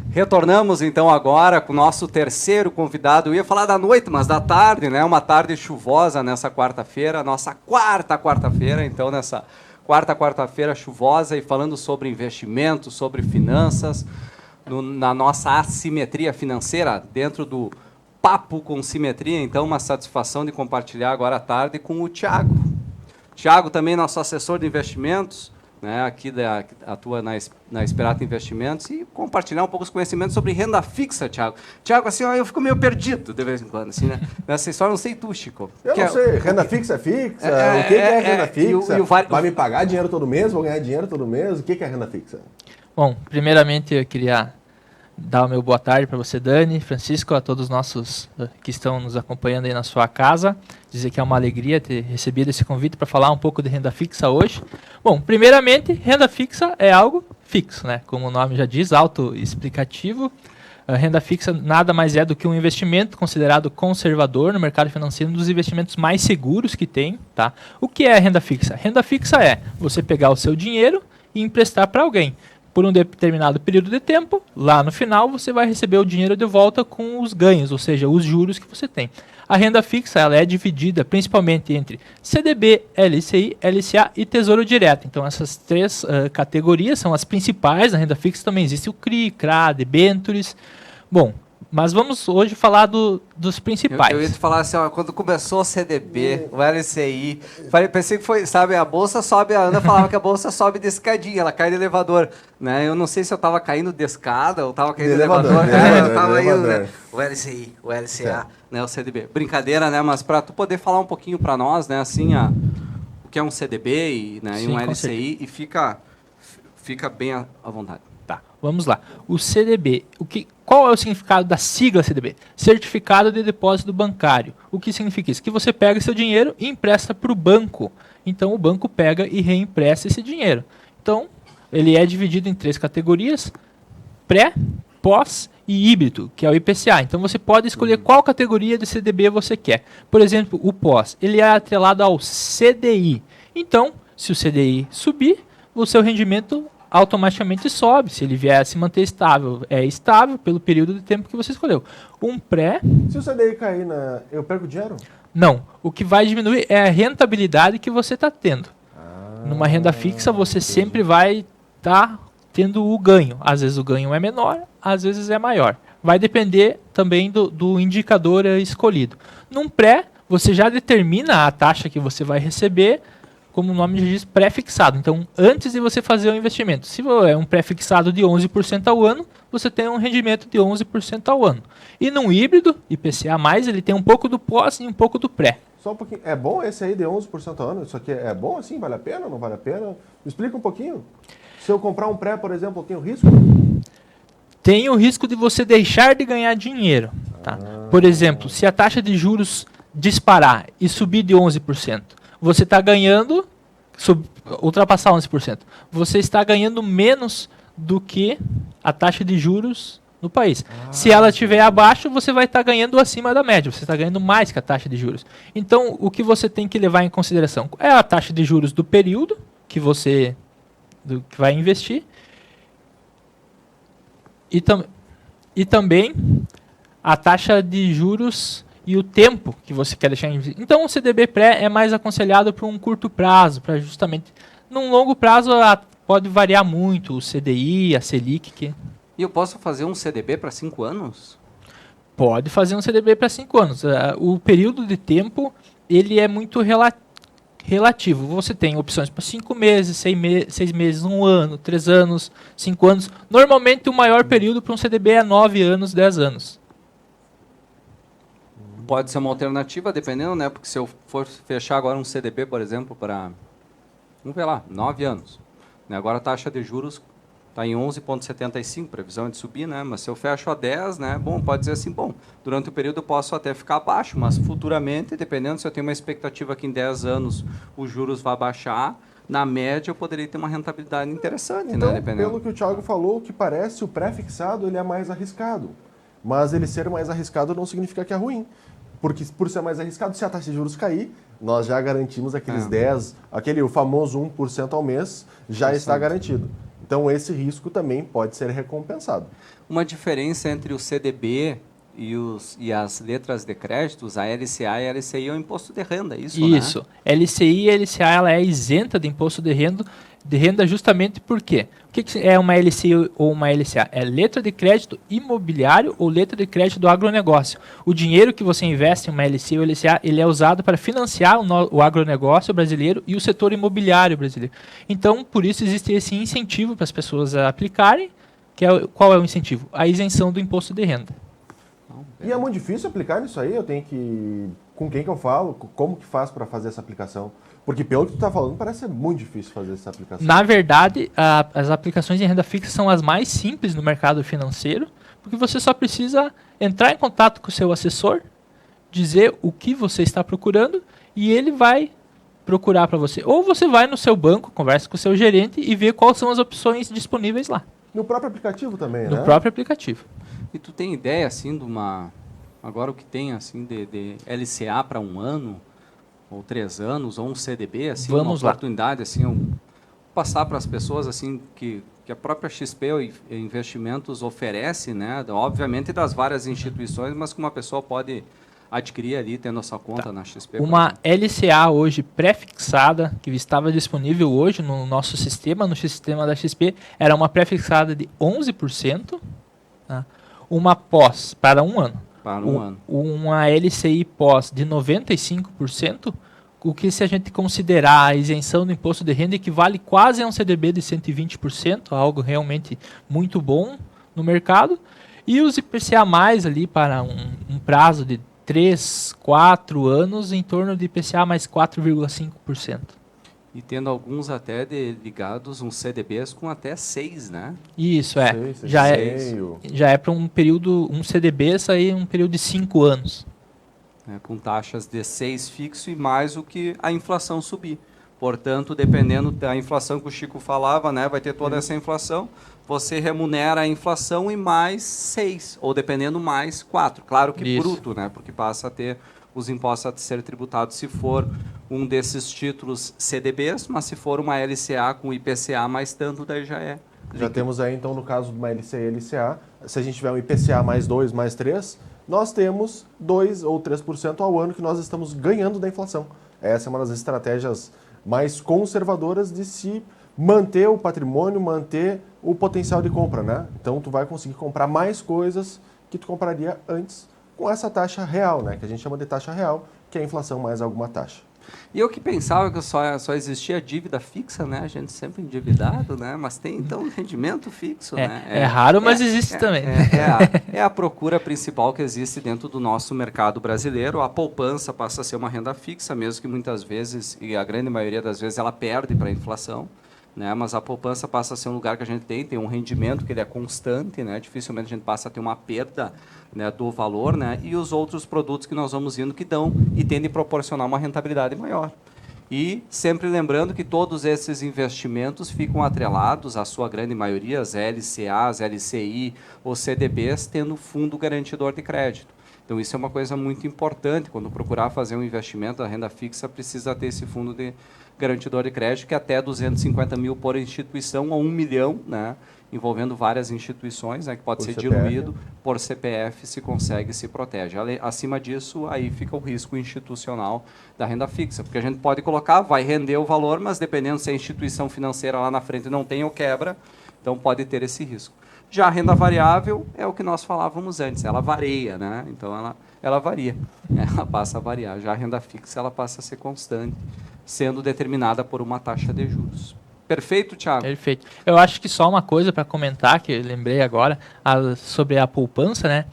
Retornamos então agora com o nosso terceiro convidado. Eu ia falar da noite, mas da tarde, né? Uma tarde chuvosa nessa quarta-feira, nossa quarta-feira. Então, nessa quarta-feira chuvosa e falando sobre investimentos, sobre finanças, na nossa assimetria financeira, dentro do Papo com Simetria. Então, uma satisfação de compartilhar agora à tarde com o Thiago. Thiago também nosso assessor de investimentos, né, aqui atua na Esperata Investimentos, e compartilhar um pouco os conhecimentos sobre renda fixa, Thiago. Thiago, assim, ó, eu fico meio perdido de vez em quando, assim, né? Nessa história, não sei tu, Chico. Eu não sei, renda fixa é fixa? O que é renda fixa? Vai me pagar dinheiro todo mês? Vou ganhar dinheiro todo mês? O que é renda fixa? Bom, primeiramente eu queria dar o meu boa tarde para você, Dani, Francisco, a todos os nossos que estão nos acompanhando aí na sua casa. Dizer que é uma alegria ter recebido esse convite para falar um pouco de renda fixa hoje. Bom, primeiramente, renda fixa é algo fixo, né? Como o nome já diz, autoexplicativo. A renda fixa nada mais é do que um investimento considerado conservador no mercado financeiro, um dos investimentos mais seguros que tem, tá? O que é renda fixa? Renda fixa é você pegar o seu dinheiro e emprestar para alguém. Por um determinado período de tempo, lá no final você vai receber o dinheiro de volta com os ganhos, ou seja, os juros que você tem. A renda fixa ela é dividida principalmente entre CDB, LCI, LCA e Tesouro Direto. Então essas três categorias são as principais. Na renda fixa também existe o CRI, CRA, debêntures. Bom, mas vamos hoje falar dos principais. Eu ia te falar assim, ó, quando começou o CDB, o LCI, pensei que foi, sabe, a bolsa sobe, a Ana falava que a bolsa sobe de escadinha, ela cai de elevador, né? Eu não sei se eu tava caindo de escada ou tava caindo de elevador. Eu tava indo, né? O LCI, o LCA, né, o CDB. Brincadeira, né? Mas para tu poder falar um pouquinho para nós, né, assim, o que é um CDB e, né, Sim, e um LCI, e fica bem à vontade. Tá, vamos lá. O CDB, qual é o significado da sigla CDB? Certificado de Depósito Bancário. O que significa isso? Que você pega seu dinheiro e empresta para o banco. Então, o banco pega e reempresta esse dinheiro. Então, ele é dividido em três categorias: pré, pós e híbrido, que é o IPCA. Então, você pode escolher qual categoria de CDB você quer. Por exemplo, o pós, ele é atrelado ao CDI. Então, se o CDI subir, o seu rendimento automaticamente sobe. Se ele vier a se manter estável, é estável pelo período de tempo que você escolheu. Um pré... Se o CDI cair, eu perco dinheiro? Não. O que vai diminuir é a rentabilidade que você está tendo. Numa renda fixa, você sempre vai estar tendo o ganho. Às vezes o ganho é menor, às vezes é maior. Vai depender também do indicador escolhido. Num pré, você já determina a taxa que você vai receber, como o nome já diz, pré-fixado. Então, antes de você fazer o investimento, se é um pré-fixado de 11% ao ano, você tem um rendimento de 11% ao ano. E num híbrido, IPCA+, ele tem um pouco do pós e um pouco do pré. Só um pouquinho. É bom esse aí de 11% ao ano? Isso aqui é bom assim? Vale a pena? Não vale a pena? Me explica um pouquinho. Se eu comprar um pré, por exemplo, eu tenho risco? Tem o risco de você deixar de ganhar dinheiro. Tá? Por exemplo, se a taxa de juros disparar e subir de 11%, você está ganhando, ultrapassar 11%, você está ganhando menos do que a taxa de juros no país. Se ela estiver abaixo, você vai estar ganhando acima da média, você está ganhando mais que a taxa de juros. Então, o que você tem que levar em consideração é a taxa de juros do período que você que vai investir e também a taxa de juros e o tempo que você quer deixar investir. Então, o CDB pré é mais aconselhado para um curto prazo, para justamente... Num longo prazo, pode variar muito o CDI, a Selic. E eu posso fazer um CDB para 5 anos? Pode fazer um CDB para 5 anos. O período de tempo, ele é muito relativo. Você tem opções para 5 meses, 6 meses, 1 ano, 3 anos, 5 anos. Normalmente, o maior período para um CDB é 9 anos, 10 anos. Pode ser uma alternativa, dependendo, né? Porque se eu for fechar agora um CDB, por exemplo, para, vamos ver lá, 9 anos. Né? Agora a taxa de juros está em 11,75, previsão de subir, né? Mas se eu fecho a 10, né? Bom, pode dizer assim, bom, durante o período eu posso até ficar abaixo, mas futuramente, dependendo se eu tenho uma expectativa que em 10 anos os juros vão baixar, na média eu poderia ter uma rentabilidade interessante, então, né? Dependendo. Pelo que o Thiago falou, o que parece o pré-fixado ele é mais arriscado. Mas ele ser mais arriscado não significa que é ruim. Porque por ser mais arriscado, se a taxa de juros cair, nós já garantimos aqueles 10, o famoso 1% ao mês, já está garantido. Então, esse risco também pode ser recompensado. Uma diferença entre o CDB e as letras de créditos, a LCA e a LCI é o imposto de renda, isso, né? Isso. LCI e LCA ela é isenta de imposto de renda justamente por quê? O que é uma LCI ou uma LCA? É letra de crédito imobiliário ou letra de crédito do agronegócio. O dinheiro que você investe em uma LCI ou LCA, ele é usado para financiar o agronegócio brasileiro e o setor imobiliário brasileiro. Então, por isso existe esse incentivo para as pessoas aplicarem. Qual é o incentivo? A isenção do imposto de renda. E é muito difícil aplicar nisso aí? Eu tenho que... Com quem que eu falo? Como que faz para fazer essa aplicação? Porque pelo que tu está falando, parece ser muito difícil fazer essa aplicação. Na verdade, as aplicações de renda fixa são as mais simples no mercado financeiro, porque você só precisa entrar em contato com o seu assessor, dizer o que você está procurando e ele vai procurar para você. Ou você vai no seu banco, conversa com o seu gerente e vê quais são as opções disponíveis lá. No próprio aplicativo também, né? No próprio aplicativo. E tu tem ideia, assim, de uma... Agora o que tem, assim, de LCA para 1 ano, ou 3 anos, ou um CDB, assim, Vamos uma lá. oportunidade, assim, passar para as pessoas, assim, que a própria XP Investimentos oferece, né? Obviamente das várias instituições, mas que uma pessoa pode adquirir ali, tendo a sua conta na XP. Uma LCA hoje pré-fixada, que estava disponível hoje no nosso sistema, no sistema da XP, era uma pré-fixada de 11%, tá? Uma pós para 1 ano. Para 1 ano. Uma LCI pós de 95%, o que se a gente considerar a isenção do imposto de renda equivale quase a um CDB de 120%, algo realmente muito bom no mercado. E os IPCA+, ali para um prazo de 3, 4 anos, em torno de IPCA mais 4,5%. E tendo alguns até ligados, uns CDBs com até 6, né? Isso, é. Já é para um período, um CDBs aí, um período de 5 anos. Com taxas de 6 fixo e mais o que a inflação subir. Portanto, dependendo da inflação que o Chico falava, né, vai ter toda essa inflação, você remunera a inflação e mais 6, ou dependendo mais 4. Claro que Isso. bruto, né, porque passa a ter os impostos a ser tributados se for um desses títulos CDBs, mas se for uma LCA com IPCA mais tanto, daí já é. Já temos aí, então, no caso de uma LCA e LCA, se a gente tiver um IPCA mais 2, mais 3, nós temos 2 ou 3% ao ano que nós estamos ganhando da inflação. Essa é uma das estratégias mais conservadoras de se manter o patrimônio, manter o potencial de compra, né? Então, tu vai conseguir comprar mais coisas que tu compraria antes com essa taxa real, né? Que a gente chama de taxa real, que é a inflação mais alguma taxa. E eu que pensava que só existia dívida fixa, né? A gente sempre endividado, né? Mas tem, então, rendimento fixo, né? É raro, mas existe também. É a procura principal que existe dentro do nosso mercado brasileiro. A poupança passa a ser uma renda fixa, mesmo que muitas vezes, e a grande maioria das vezes, ela perde para a inflação. Né, mas a poupança passa a ser um lugar que a gente tem um rendimento que ele é constante, né, dificilmente a gente passa a ter uma perda, né, do valor, né, e os outros produtos que nós vamos indo que dão e tendem a proporcionar uma rentabilidade maior. E sempre lembrando que todos esses investimentos ficam atrelados, a sua grande maioria, as LCAs, LCI ou CDBs, tendo fundo garantidor de crédito. Então isso é uma coisa muito importante, quando procurar fazer um investimento, a renda fixa precisa ter esse fundo de garantidor de crédito, que é até 250 mil por instituição ou 1 milhão, né, envolvendo várias instituições, né, que pode ser CPF. diluído por CPF, se consegue, se protege. Acima disso, aí fica o risco institucional da renda fixa, porque a gente pode colocar, vai render o valor, mas dependendo se a instituição financeira lá na frente não tem ou quebra, então pode ter esse risco. Já a renda variável é o que nós falávamos antes, ela varia, né? Então ela varia, ela passa a variar. Já a renda fixa ela passa a ser constante, sendo determinada por uma taxa de juros. Perfeito, Thiago? Perfeito. Eu acho que só uma coisa para comentar, que eu lembrei agora, sobre a poupança, né?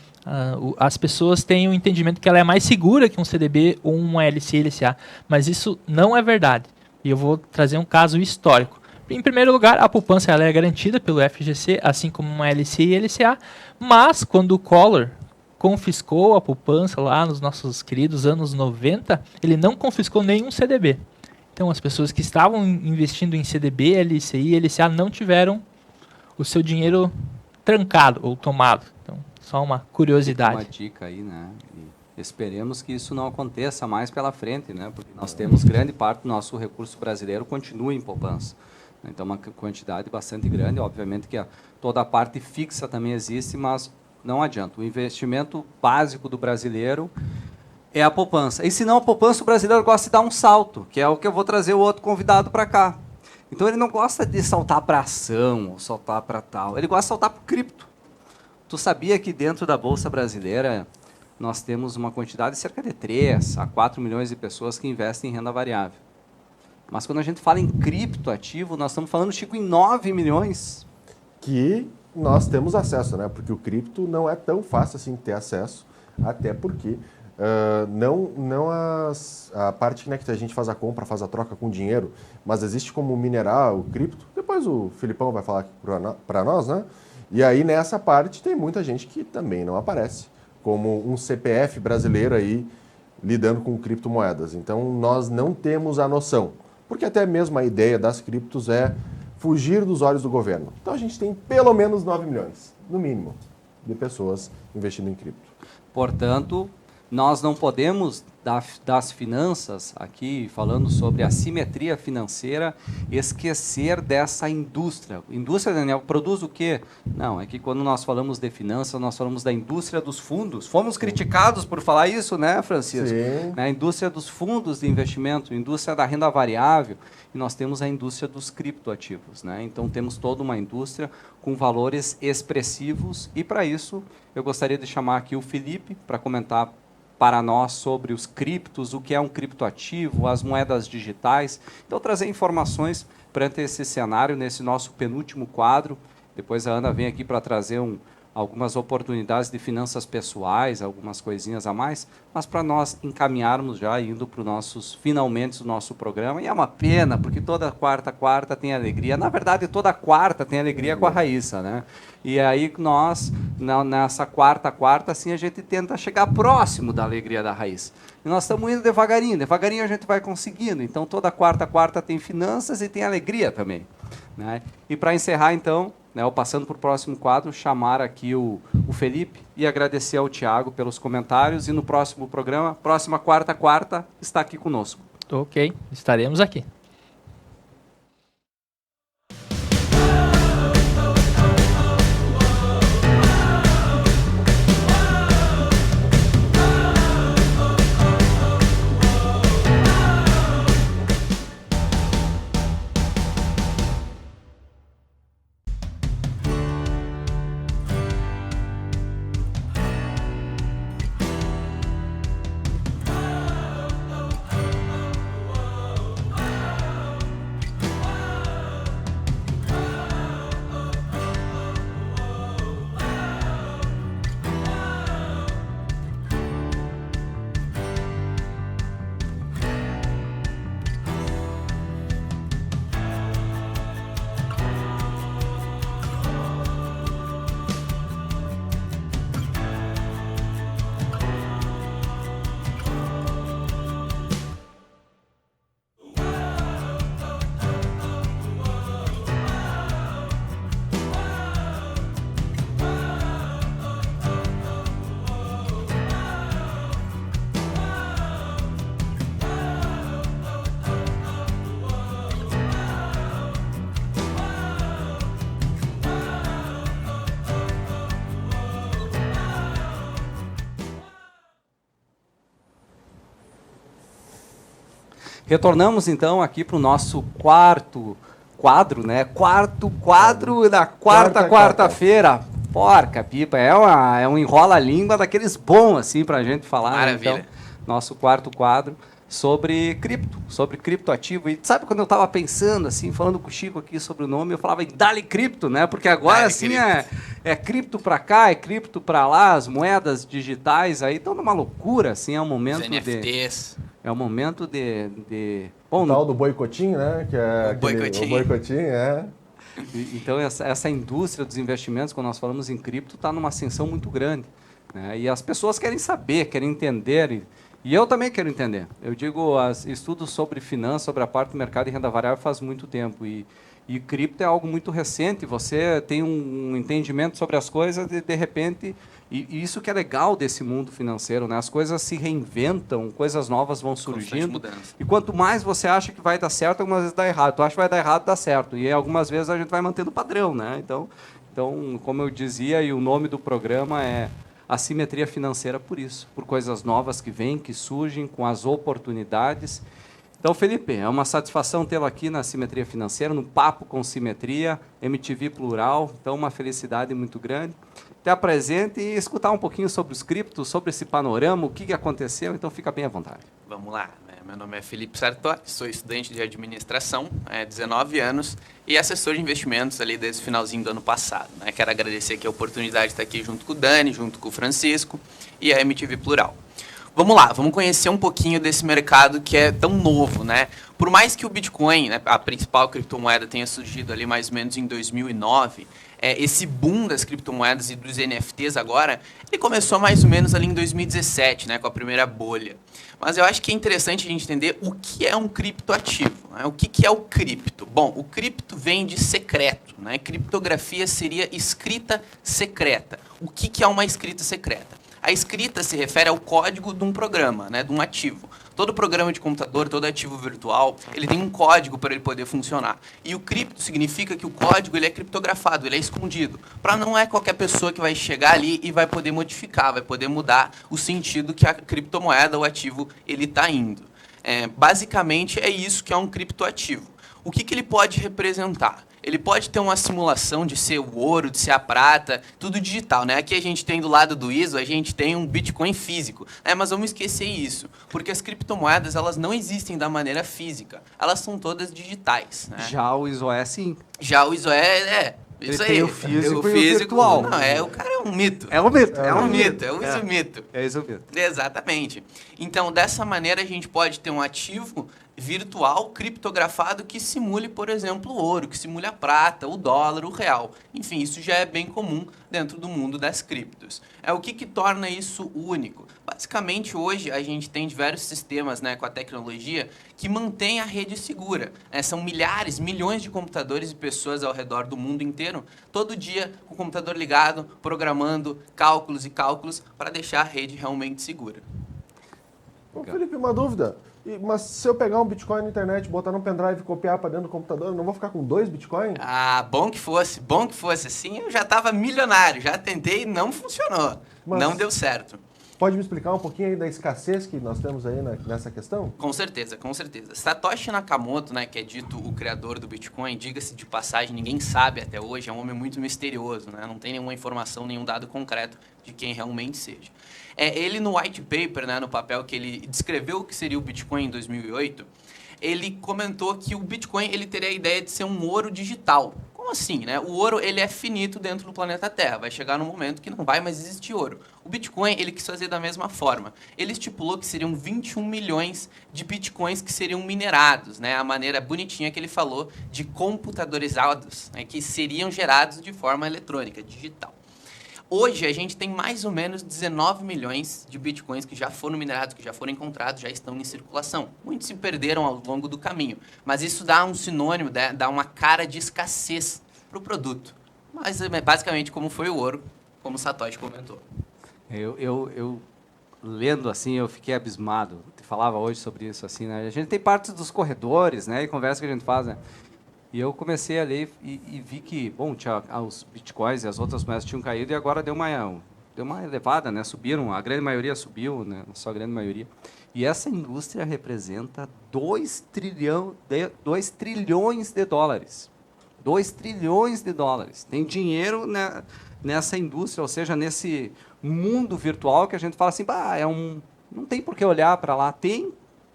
As pessoas têm o entendimento que ela é mais segura que um CDB ou uma LCI, LCA, mas isso não é verdade. E eu vou trazer um caso histórico. Em primeiro lugar, a poupança ela é garantida pelo FGC, assim como uma LCI e LCA, mas quando o Collor confiscou a poupança lá nos nossos queridos anos 90, ele não confiscou nenhum CDB. Então, as pessoas que estavam investindo em CDB, LCI e LCA não tiveram o seu dinheiro trancado ou tomado. Então, só uma curiosidade. Uma dica aí, né? E esperemos que isso não aconteça mais pela frente, né? Porque nós temos grande parte do nosso recurso brasileiro continua em poupança. Então, uma quantidade bastante grande. Obviamente que toda a parte fixa também existe, mas não adianta. O investimento básico do brasileiro é a poupança. E se não a poupança, o brasileiro gosta de dar um salto, que é o que eu vou trazer o outro convidado para cá. Então, ele não gosta de saltar para ação ou saltar para tal. Ele gosta de saltar para o cripto. Tu sabia que dentro da Bolsa Brasileira nós temos uma quantidade de cerca de 3 a 4 milhões de pessoas que investem em renda variável. Mas quando a gente fala em criptoativo, nós estamos falando, Chico, em 9 milhões. Que nós temos acesso, né? Porque o cripto não é tão fácil assim ter acesso, até porque a parte, né, que a gente faz a compra, faz a troca com dinheiro, mas existe como minerar o cripto. Depois o Filipão vai falar para nós, né? E aí nessa parte tem muita gente que também não aparece, como um CPF brasileiro aí lidando com criptomoedas. Então nós não temos a noção, porque até mesmo a ideia das criptos é fugir dos olhos do governo. Então a gente tem pelo menos 9 milhões, no mínimo, de pessoas investindo em cripto. Portanto, nós não podemos, das finanças, aqui falando sobre a simetria financeira, esquecer dessa indústria. Indústria, Daniel, produz o quê? Não, é que quando nós falamos de finanças, nós falamos da indústria dos fundos. Fomos criticados por falar isso, né, Francisco? Sim. A indústria dos fundos de investimento, indústria da renda variável, e nós temos a indústria dos criptoativos, né? Então, temos toda uma indústria com valores expressivos, e para isso, eu gostaria de chamar aqui o Felipe para comentar para nós sobre os criptos, o que é um criptoativo, as moedas digitais. Então, trazer informações perante esse cenário, nesse nosso penúltimo quadro. Depois a Ana vem aqui para trazer algumas oportunidades de finanças pessoais, algumas coisinhas a mais, mas para nós encaminharmos já, indo para os nossos finalmente do nosso programa. E é uma pena, porque toda quarta tem alegria. Na verdade, toda quarta tem alegria com a Raíssa, né? E aí nós, nessa quarta, assim, a gente tenta chegar próximo da alegria da Raíssa. E nós estamos indo devagarinho a gente vai conseguindo. Então, toda quarta tem finanças e tem alegria também, né? E para encerrar, então, né, passando para o próximo quadro, chamar aqui o Felipe e agradecer ao Tiago pelos comentários. E no próximo programa, próxima quarta, está aqui conosco. Ok, estaremos aqui. Retornamos, então, aqui para o nosso quarto quadro, né? Quarto quadro da quarta-feira. Porca pipa, é um enrola-língua daqueles bons, assim, para a gente falar. Maravilha. Né? Então, nosso quarto quadro sobre criptoativo. E sabe quando eu estava pensando, assim, falando com o Chico aqui sobre o nome, eu falava em Dali Cripto, né? Porque agora, Dali assim, Cripto. é cripto para cá, é cripto para lá, as moedas digitais aí estão numa loucura, assim, é um momento Os NFTs. É o momento de... O Bom, tal do boicotinho, né? Que é O boicotinho. O boicotinho, é. então, essa indústria dos investimentos, quando nós falamos em cripto, está numa ascensão muito grande, né? E as pessoas querem saber, querem entender, e eu também quero entender. Eu digo, estudos sobre finanças, sobre a parte do mercado de renda variável faz muito tempo, e E cripto é algo muito recente, você tem um entendimento sobre as coisas e, de repente, e isso que é legal desse mundo financeiro, né? As coisas se reinventam, coisas novas vão surgindo. E quanto mais você acha que vai dar certo, algumas vezes dá errado. Tu acha que vai dar errado, dá certo. E algumas vezes a gente vai mantendo o padrão, né? Então, como eu dizia, e o nome do programa é Assimetria Financeira por isso, por coisas novas que vêm, que surgem, com as oportunidades. Então, Felipe, é uma satisfação tê-lo aqui na Simetria Financeira, no Papo com Simetria, MTV Plural. Então, uma felicidade muito grande. Até presente e escutar um pouquinho sobre os criptos, sobre esse panorama, o que aconteceu. Então, fica bem à vontade. Vamos lá. Meu nome é Felipe Sartori, sou estudante de administração, 19 anos, e assessor de investimentos ali desde o finalzinho do ano passado. Quero agradecer aqui a oportunidade de estar aqui junto com o Dani, junto com o Francisco e a MTV Plural. Vamos lá, vamos conhecer um pouquinho desse mercado que é tão novo, né? Por mais que o Bitcoin, a principal criptomoeda, tenha surgido ali mais ou menos em 2009, esse boom das criptomoedas e dos NFTs agora, ele começou mais ou menos ali em 2017, com a primeira bolha. Mas eu acho que é interessante a gente entender o que é um criptoativo. O que é o cripto? Bom, o cripto vem de secreto. Criptografia seria escrita secreta. O que é uma escrita secreta? A escrita se refere ao código de um programa, de um ativo. Todo programa de computador, todo ativo virtual, ele tem um código para ele poder funcionar. E o cripto significa que o código ele é criptografado, ele é escondido. Para não é qualquer pessoa que vai chegar ali e vai poder modificar, vai poder mudar o sentido que a criptomoeda, o ativo, ele está indo. Basicamente é isso que é um criptoativo. O que ele pode representar? Ele pode ter uma simulação de ser o ouro, de ser a prata, tudo digital, Aqui a gente tem do lado do ISO, a gente tem um Bitcoin físico, Mas vamos esquecer isso, porque as criptomoedas, elas não existem da maneira física, elas são todas digitais, Já o ISO é sim. Já o ISO é isso aí. Tem o físico e o virtual. Não, o cara é um mito. É um mito. É um mito, é o isomito. É isomito. Exatamente. Então, dessa maneira, a gente pode ter um ativo virtual criptografado que simule, por exemplo, o ouro, que simule a prata, o dólar, o real. Enfim, isso já é bem comum dentro do mundo das criptos. O que torna isso único? Basicamente, hoje, a gente tem diversos sistemas com a tecnologia que mantém a rede segura. São milhares, milhões de computadores e pessoas ao redor do mundo inteiro, todo dia com o computador ligado, programando cálculos e cálculos para deixar a rede realmente segura. Ô, Felipe, uma dúvida. Mas se eu pegar um Bitcoin na internet, botar num pendrive e copiar para dentro do computador, eu não vou ficar com 2 Bitcoins? Bom que fosse assim, eu já estava milionário, já tentei e não funcionou, não deu certo. Pode me explicar um pouquinho aí da escassez que nós temos aí nessa questão? Com certeza, com certeza. Satoshi Nakamoto, que é dito o criador do Bitcoin, diga-se de passagem, ninguém sabe até hoje, é um homem muito misterioso, não tem nenhuma informação, nenhum dado concreto de quem realmente seja. Ele no white paper, no papel que ele descreveu o que seria o Bitcoin em 2008, ele comentou que o Bitcoin ele teria a ideia de ser um ouro digital. Como assim? O ouro ele é finito dentro do planeta Terra. Vai chegar num momento que não vai mais existir ouro. O Bitcoin ele quis fazer da mesma forma. Ele estipulou que seriam 21 milhões de Bitcoins que seriam minerados. A maneira bonitinha que ele falou de computadorizados, que seriam gerados de forma eletrônica, digital. Hoje, a gente tem mais ou menos 19 milhões de bitcoins que já foram minerados, que já foram encontrados, já estão em circulação. Muitos se perderam ao longo do caminho, mas isso dá um sinônimo, dá uma cara de escassez para o produto. Mas, basicamente, como foi o ouro, como o Satoshi comentou. Eu lendo assim, eu fiquei abismado. Eu falava hoje sobre isso, assim, A gente tem partes dos corredores, e conversa que a gente faz, E eu comecei a ler e vi que, bom, os bitcoins e as outras moedas tinham caído e agora deu uma elevada, Subiram, a grande maioria subiu, só a grande maioria. E essa indústria representa 2 trilhões de dólares. 2 trilhões de dólares. Tem dinheiro nessa indústria, ou seja, nesse mundo virtual que a gente fala assim, não tem por que olhar para lá.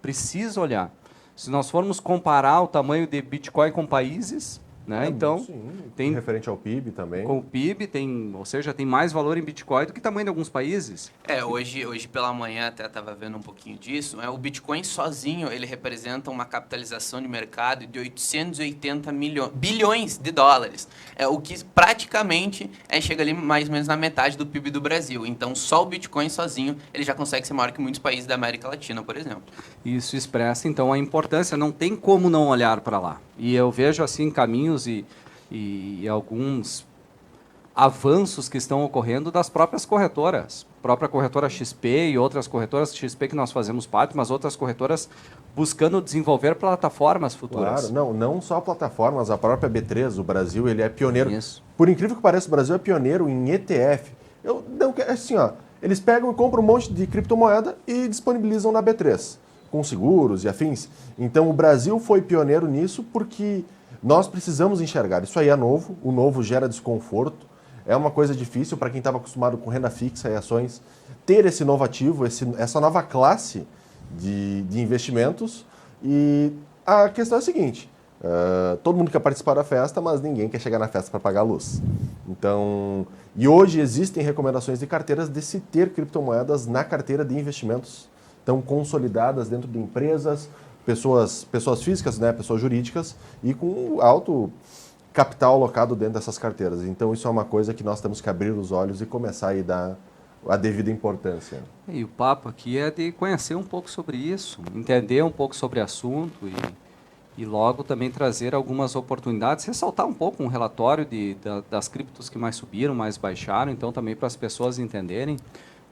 Precisa olhar. Se nós formos comparar o tamanho de Bitcoin com países, então sim, tem referente ao PIB também. Com o PIB ou seja, tem mais valor em Bitcoin do que tamanho de alguns países. Hoje pela manhã até estava vendo um pouquinho disso. O Bitcoin sozinho ele representa uma capitalização de mercado de 880 bilhões de dólares. O que praticamente chega ali mais ou menos na metade do PIB do Brasil. Então só o Bitcoin sozinho ele já consegue ser maior que muitos países da América Latina, por exemplo. Isso expressa então a importância. Não tem como não olhar para lá. E eu vejo assim caminhos ganhos e alguns avanços que estão ocorrendo das próprias corretoras. A própria corretora XP e outras corretoras, XP que nós fazemos parte, mas outras corretoras buscando desenvolver plataformas futuras. Claro, não só plataformas, a própria B3, o Brasil, ele é pioneiro. Isso. Por incrível que pareça, o Brasil é pioneiro em ETF. Assim, ó, eles pegam e compram um monte de criptomoeda e disponibilizam na B3, com seguros e afins. Então, o Brasil foi pioneiro nisso porque nós precisamos enxergar. Isso aí é novo, o novo gera desconforto. É uma coisa difícil para quem estava acostumado com renda fixa e ações, ter esse novo ativo, essa nova classe de investimentos. E a questão é a seguinte, todo mundo quer participar da festa, mas ninguém quer chegar na festa para pagar a luz. Então, e hoje existem recomendações de carteiras de se ter criptomoedas na carteira de investimentos, tão consolidadas dentro de empresas, pessoas físicas, né, pessoas jurídicas, e com alto capital alocado dentro dessas carteiras. Então, isso é uma coisa que nós temos que abrir os olhos e começar a dar a devida importância. E o papo aqui é de conhecer um pouco sobre isso, entender um pouco sobre o assunto e logo também trazer algumas oportunidades, ressaltar um pouco um relatório das criptos que mais subiram, mais baixaram, então também para as pessoas entenderem,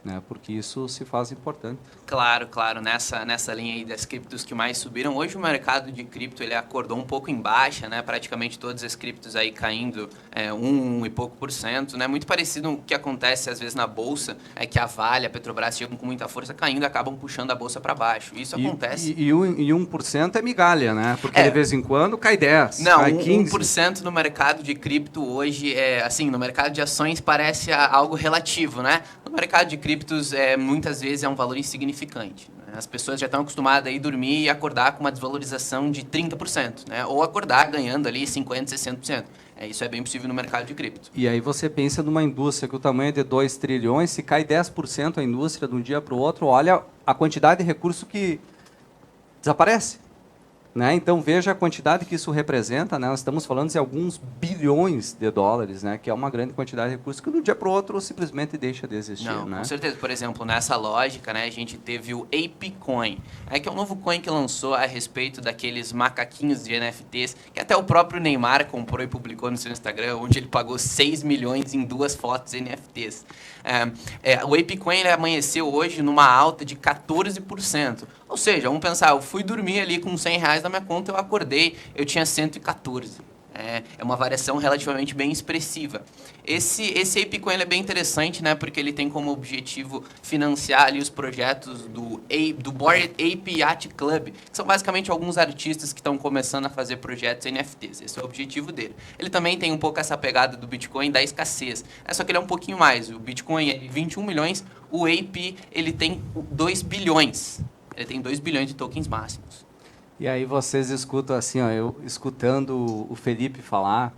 né, porque isso se faz importante. Claro, nessa linha aí das criptos que mais subiram. Hoje o mercado de cripto ele acordou um pouco em baixa, né? Praticamente todas as criptos aí caindo 1 e pouco %, né? Muito parecido com o que acontece às vezes na bolsa, é que a Vale, a Petrobras chegam com muita força caindo e acabam puxando a bolsa para baixo. Isso acontece. E 1% é migalha, né? Porque de vez em quando cai 10, não, cai 15. 1% no mercado de cripto hoje assim, no mercado de ações parece algo relativo, né? No mercado de criptos muitas vezes é um valor insignificante. Né? As pessoas já estão acostumadas a ir dormir e acordar com uma desvalorização de 30%, né? Ou acordar ganhando ali 50%, 60%. Isso é bem possível no mercado de cripto. E aí você pensa numa indústria que o tamanho é de 2 trilhões, se cai 10% a indústria de um dia para o outro, olha a quantidade de recurso que desaparece. Né? Então veja a quantidade que isso representa, né? Nós estamos falando de alguns bilhões de dólares, né? Que é uma grande quantidade de recursos que de um dia para o outro simplesmente deixa de existir. Não, né? Com certeza. Por exemplo, nessa lógica, né, a gente teve o ApeCoin, que é um novo coin que lançou a respeito daqueles macaquinhos de NFTs, que até o próprio Neymar comprou e publicou no seu Instagram, onde ele pagou 6 milhões em 2 fotos NFTs. O ApeCoin ele amanheceu hoje numa alta de 14%. Ou seja, vamos pensar, eu fui dormir ali com R$100 na minha conta, eu acordei, eu tinha 114. É uma variação relativamente bem expressiva. Esse ApeCoin é bem interessante, né, porque ele tem como objetivo financiar ali os projetos do Bored Ape Yacht Club, que são basicamente alguns artistas que estão começando a fazer projetos NFTs. Esse é o objetivo dele. Ele também tem um pouco essa pegada do Bitcoin da escassez, só que ele é um pouquinho mais. O Bitcoin é 21 milhões, o Ape ele tem 2 bilhões. Ele tem 2 bilhões de tokens máximos. E aí vocês escutam assim, ó, eu escutando o Felipe falar,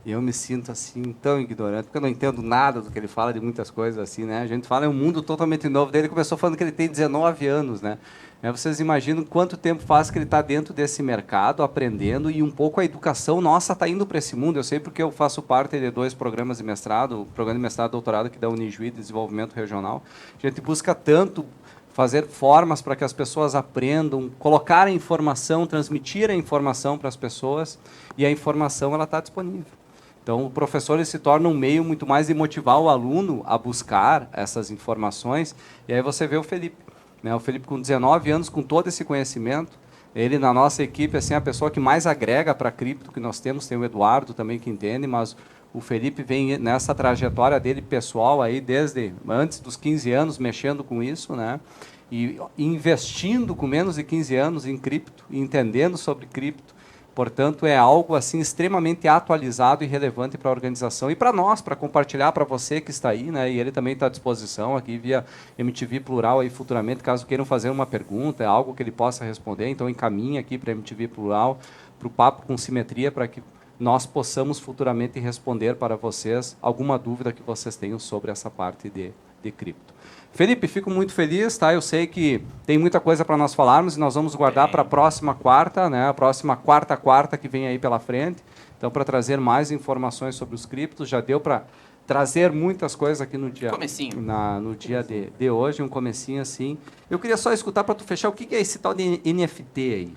eu me sinto assim tão ignorante, porque eu não entendo nada do que ele fala, de muitas coisas assim, né? A gente fala, é um mundo totalmente novo dele. Ele começou falando que ele tem 19 anos, né? Vocês imaginam quanto tempo faz que ele está dentro desse mercado, aprendendo, e um pouco a educação nossa está indo para esse mundo. Eu sei porque eu faço parte de 2 programas de mestrado, o programa de mestrado e doutorado aqui da Unijuí, de Desenvolvimento Regional. A gente busca tanto fazer formas para que as pessoas aprendam, colocar a informação, transmitir a informação para as pessoas, e a informação ela está disponível. Então, o professor ele se torna um meio muito mais de motivar o aluno a buscar essas informações, e aí você vê o Felipe. Né? O Felipe com 19 anos, com todo esse conhecimento, ele na nossa equipe assim, é a pessoa que mais agrega para a cripto que nós temos, tem o Eduardo também que entende, mas o Felipe vem nessa trajetória dele pessoal aí desde antes dos 15 anos mexendo com isso, né? E investindo com menos de 15 anos em cripto, entendendo sobre cripto. Portanto, é algo assim extremamente atualizado e relevante para a organização e para nós, para compartilhar para você que está aí, né? E ele também está à disposição aqui via MTV Plural aí futuramente, caso queiram fazer uma pergunta, é algo que ele possa responder, então encaminhe aqui para a MTV Plural, para o Papo com Simetria, para que nós possamos futuramente responder para vocês alguma dúvida que vocês tenham sobre essa parte de cripto. Felipe, fico muito feliz, tá? Eu sei que tem muita coisa para nós falarmos e nós vamos guardar para a próxima quarta, né? A próxima quarta que vem aí pela frente. Então, para trazer mais informações sobre os criptos, já deu para trazer muitas coisas aqui no dia, no dia de hoje, um comecinho assim. Eu queria só escutar para tu fechar o que é esse tal de NFT aí.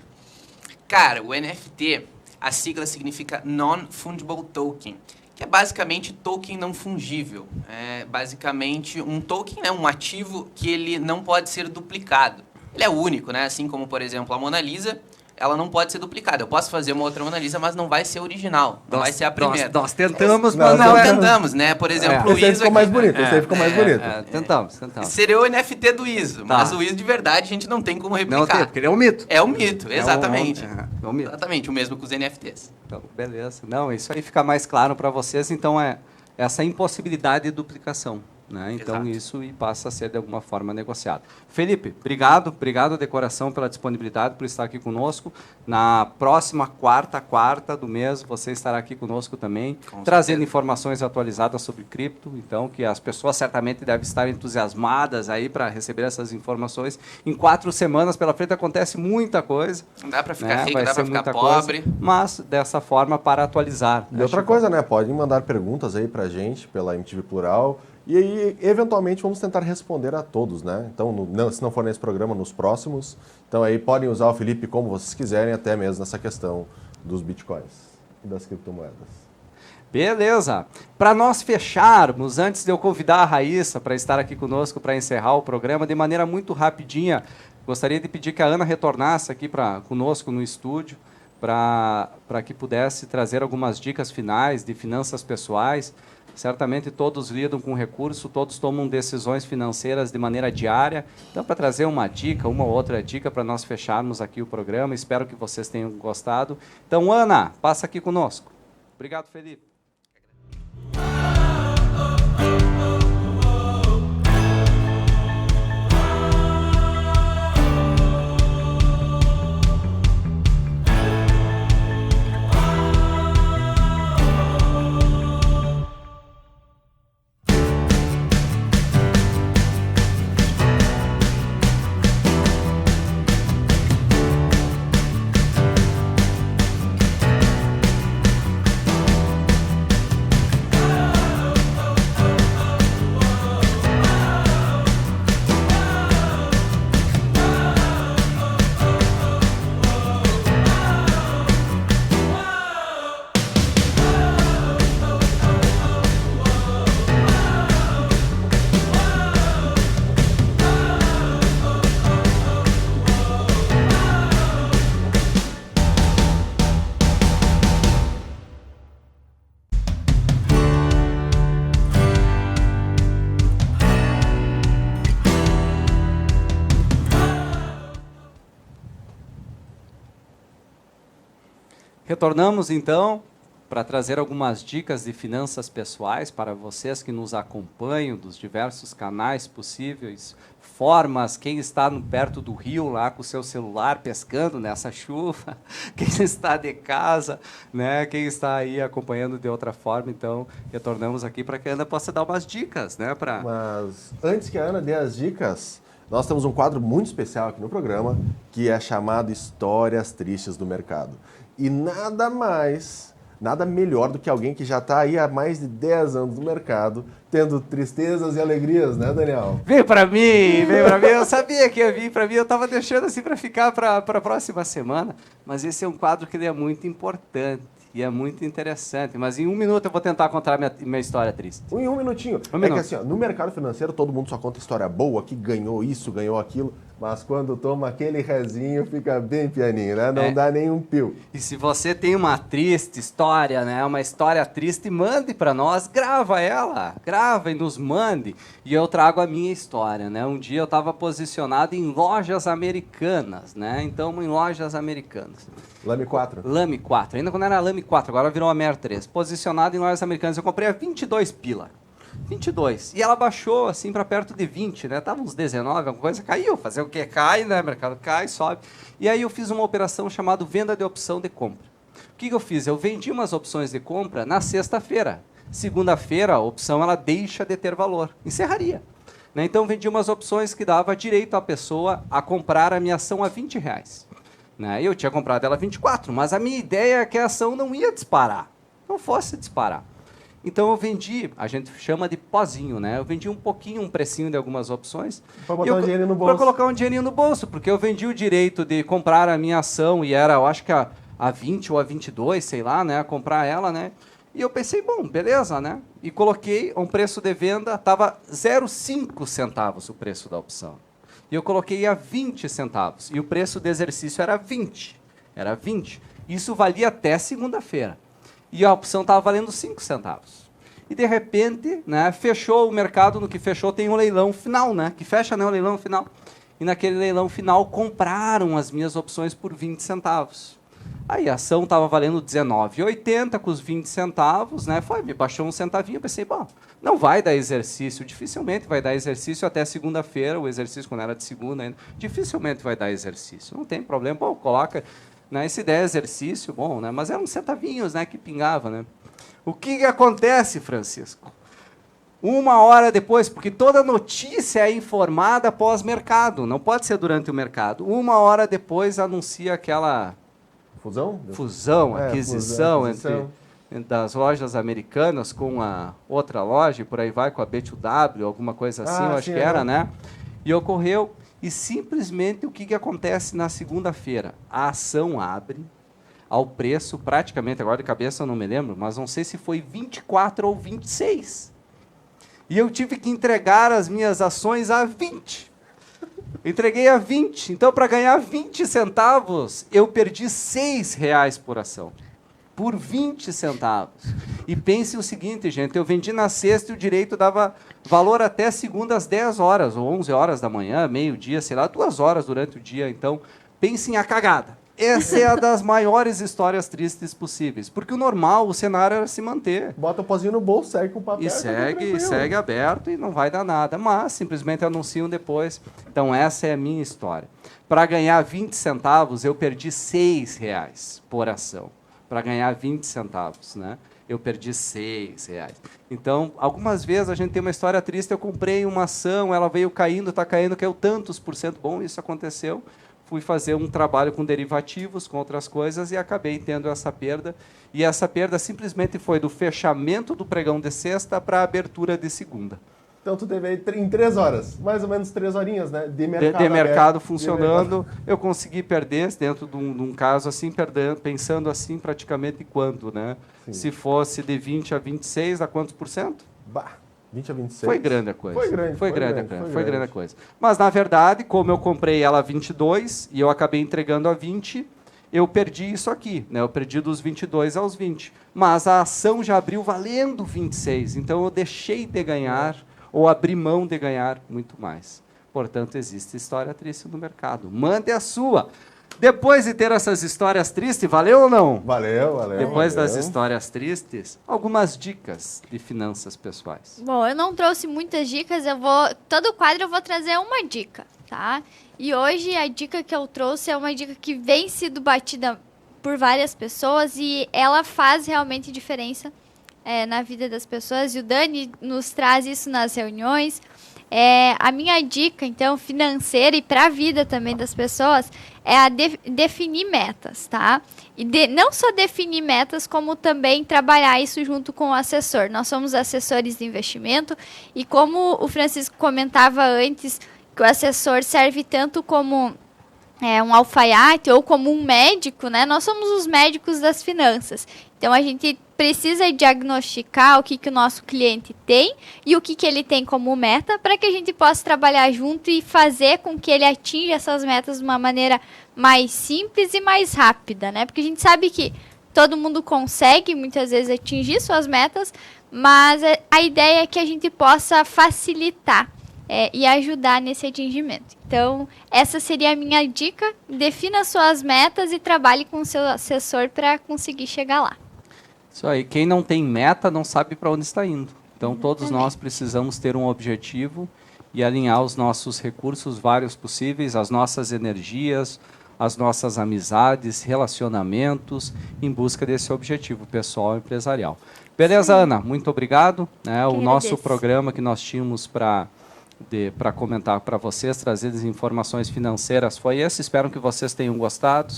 Cara, o NFT, A sigla significa Non-Fungible Token, que é basicamente token não fungível. É basicamente um token, né, um ativo que ele não pode ser duplicado. Ele é único, né? Assim como, por exemplo, a Mona Lisa, ela não pode ser duplicada. Eu posso fazer uma outra Mona Lisa, mas não vai ser original, não vai ser a primeira. Nós tentamos, mas Não tentamos, né? Por exemplo, o Esse aí ISO ficou mais bonito, esse aí ficou mais bonito. Tentamos. seria o NFT do ISO, mas o ISO de verdade a gente não tem como replicar. Não tem, porque ele é um mito. É um mito, exatamente. É um mito. Exatamente, o mesmo com os NFTs. Então, beleza. Não, isso aí fica mais claro para vocês. Então, é essa impossibilidade de duplicação. Né? Então, Exato. isso passa a ser, de alguma forma, negociado. Felipe, obrigado de coração pela disponibilidade, por estar aqui conosco. Na próxima quarta do mês, você estará aqui conosco também, trazendo informações atualizadas sobre cripto. Então, que as pessoas certamente devem estar entusiasmadas aí para receber essas informações. Em 4 semanas pela frente acontece muita coisa. Não dá para ficar Né? rico, Vai dá ser para ficar muita pobre. coisa, mas dessa forma para atualizar. E outra coisa, né? Podem mandar perguntas aí pra gente pela MTV Plural. E aí, eventualmente, vamos tentar responder a todos, né? Então, se não for nesse programa, nos próximos. Então, aí podem usar o Felipe como vocês quiserem, até mesmo nessa questão dos bitcoins e das criptomoedas. Beleza. Para nós fecharmos, antes de eu convidar a Raíssa para estar aqui conosco para encerrar o programa, de maneira muito rapidinha, gostaria de pedir que a Ana retornasse aqui conosco no estúdio, para que pudesse trazer algumas dicas finais de finanças pessoais. Certamente todos lidam com recurso, todos tomam decisões financeiras de maneira diária. Então, para trazer uma ou outra dica para nós fecharmos aqui o programa, espero que vocês tenham gostado. Então, Ana, passa aqui conosco. Obrigado, Felipe. Retornamos, então, para trazer algumas dicas de finanças pessoais para vocês que nos acompanham dos diversos canais possíveis, formas, quem está perto do rio lá com o seu celular pescando nessa chuva, quem está de casa, né, quem está aí acompanhando de outra forma. Então, retornamos aqui para que a Ana possa dar umas dicas, né? Mas antes que a Ana dê as dicas, nós temos um quadro muito especial aqui no programa, que é chamado Histórias Tristes do Mercado. E nada mais, nada melhor do que alguém que já está aí há mais de 10 anos no mercado, tendo tristezas e alegrias, né, Daniel? Veio para mim, eu sabia que ia vir para mim, eu estava deixando assim para ficar para a próxima semana, mas esse é um quadro que ele é muito importante e é muito interessante, mas em 1 minuto eu vou tentar contar minha história triste. Em 1 minutinho. Que assim, ó, no mercado financeiro todo mundo só conta história boa, que ganhou isso, ganhou aquilo, mas quando toma aquele rezinho fica bem pianinho, né? Não dá nem um pio. E se você tem uma triste história, né? Uma história triste, mande para nós, grava e nos mande. E eu trago a minha história, né? Um dia eu estava posicionado em lojas americanas, né? Então, em lojas americanas. Lame 4. Lame 4, ainda quando era Lame 4, agora virou a Mer 3. Posicionado em lojas americanas, eu comprei a 22 pila. 22. E ela baixou assim para perto de 20, né? Tava uns 19, alguma coisa, caiu. Fazer o quê? Cai, né? O mercado cai, sobe. E aí eu fiz uma operação chamada venda de opção de compra. O que eu fiz? Eu vendi umas opções de compra na sexta-feira. Segunda-feira, a opção ela deixa de ter valor. Encerraria. Né? Então, vendi umas opções que dava direito à pessoa a comprar a minha ação a R$20. Né? Eu tinha comprado ela a 24, mas a minha ideia é que a ação não ia disparar. Não fosse disparar. Então eu vendi, a gente chama de pozinho, né? Eu vendi um precinho de algumas opções. Para botar um dinheirinho no bolso. Para colocar um dinheirinho no bolso, porque eu vendi o direito de comprar a minha ação e era, eu acho que a a 20 ou a 22, sei lá, né? A comprar ela, né? E eu pensei, bom, beleza, né? E coloquei um preço de venda, estava 0,5 centavos o preço da opção. E eu coloquei a 20 centavos. E o preço do exercício era 20. Era 20. Isso valia até segunda-feira. E a opção estava valendo 5 centavos. E, de repente, né, fechou o mercado. No que fechou tem um leilão final, né? Que fecha, né, o leilão final. E naquele leilão final compraram as minhas opções por 20 centavos. Aí a ação estava valendo R$19,80 com os 20 centavos, né? Me baixou um centavinho, eu pensei, bom, não vai dar exercício, dificilmente vai dar exercício até segunda-feira, o exercício quando era de segunda ainda, dificilmente vai dar exercício, não tem problema, bom, coloca, né, se der exercício, bom, né? Mas eram centavinhos, né, que pingava, né? O que acontece, Francisco? 1 hora depois, porque toda notícia é informada pós-mercado, não pode ser durante o mercado. 1 hora depois anuncia aquela fusão, aquisição entre das lojas americanas com a outra loja, e por aí vai, com a B2W, alguma coisa assim, eu acho que era, né? E ocorreu, e simplesmente o que acontece na segunda-feira? A ação abre ao preço, praticamente, agora de cabeça eu não me lembro, mas não sei se foi 24 ou 26. E eu tive que entregar as minhas ações a 20. Entreguei a 20. Então, para ganhar 20 centavos, eu perdi R$6 por ação. Por 20 centavos. E pense o seguinte, gente, eu vendi na sexta e o direito dava valor até segunda às 10 horas, ou 11 horas da manhã, meio-dia, sei lá, 2 horas durante o dia. Então, pensem a cagada. Essa é a das maiores histórias tristes possíveis. Porque o normal, o cenário era se manter. Bota o pozinho no bolso, segue com o papel. E segue aberto e não vai dar nada. Mas simplesmente anunciam depois. Então essa é a minha história. Para ganhar 20 centavos, eu perdi R$6 por ação. Para ganhar 20 centavos, né? Eu perdi R$6. Então, algumas vezes a gente tem uma história triste. Eu comprei uma ação, ela veio caindo, está caindo, caiu tantos por cento. Bom, isso aconteceu. Fui fazer um trabalho com derivativos, com outras coisas, e acabei tendo essa perda. E essa perda simplesmente foi do fechamento do pregão de sexta para a abertura de segunda. Então tu teve aí em 3 horas, mais ou menos 3 horinhas, né? De mercado funcionando, eu consegui perder dentro de um caso assim, pensando assim praticamente quanto, né? Sim. Se fosse de 20 a 26, a quantos por cento? 20 a 26. Foi grande a coisa. Foi grande a coisa. Mas, na verdade, como eu comprei ela a 22 e eu acabei entregando a 20, eu perdi isso aqui, né? Eu perdi dos 22 aos 20. Mas a ação já abriu valendo 26. Então, eu deixei de ganhar ou abri mão de ganhar muito mais. Portanto, existe história triste no mercado. Mande a sua. Depois de ter essas histórias tristes, valeu ou não? Valeu. Depois das histórias tristes, algumas dicas de finanças pessoais. Bom, eu não trouxe muitas dicas, todo quadro eu vou trazer uma dica, tá? E hoje a dica que eu trouxe é uma dica que vem sido batida por várias pessoas e ela faz realmente diferença na vida das pessoas. E o Dani nos traz isso nas reuniões. A minha dica, então, financeira e para a vida também das pessoas é a definir metas, tá? E não só definir metas, como também trabalhar isso junto com o assessor. Nós somos assessores de investimento e como o Francisco comentava antes, que o assessor serve tanto como um alfaiate ou como um médico, né? Nós somos os médicos das finanças. Então, a gente precisa diagnosticar o que o nosso cliente tem e o que ele tem como meta para que a gente possa trabalhar junto e fazer com que ele atinja essas metas de uma maneira mais simples e mais rápida, né? Porque a gente sabe que todo mundo consegue, muitas vezes, atingir suas metas, mas a ideia é que a gente possa facilitar e ajudar nesse atingimento. Então, essa seria a minha dica. Defina suas metas e trabalhe com o seu assessor para conseguir chegar lá. Isso aí. Quem não tem meta não sabe para onde está indo. Então, todos nós precisamos ter um objetivo e alinhar os nossos recursos, vários possíveis, as nossas energias, as nossas amizades, relacionamentos, em busca desse objetivo pessoal e empresarial. Beleza, Ana? Muito obrigado. O nosso programa que nós tínhamos para comentar para vocês, trazer as informações financeiras foi esse. Espero que vocês tenham gostado.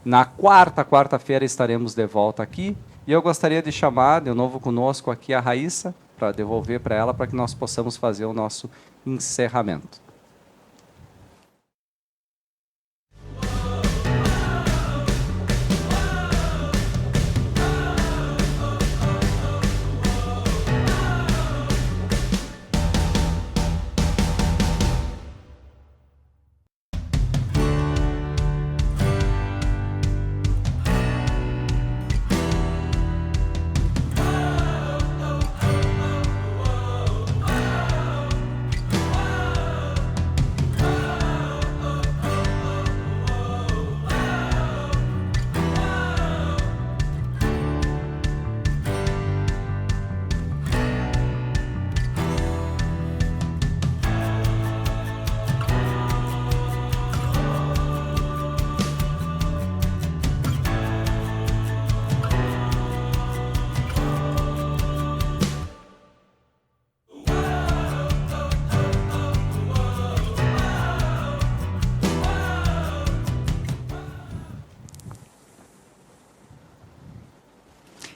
Na quarta-feira estaremos de volta aqui. E eu gostaria de chamar de novo conosco aqui a Raíssa, para devolver para ela, para que nós possamos fazer o nosso encerramento.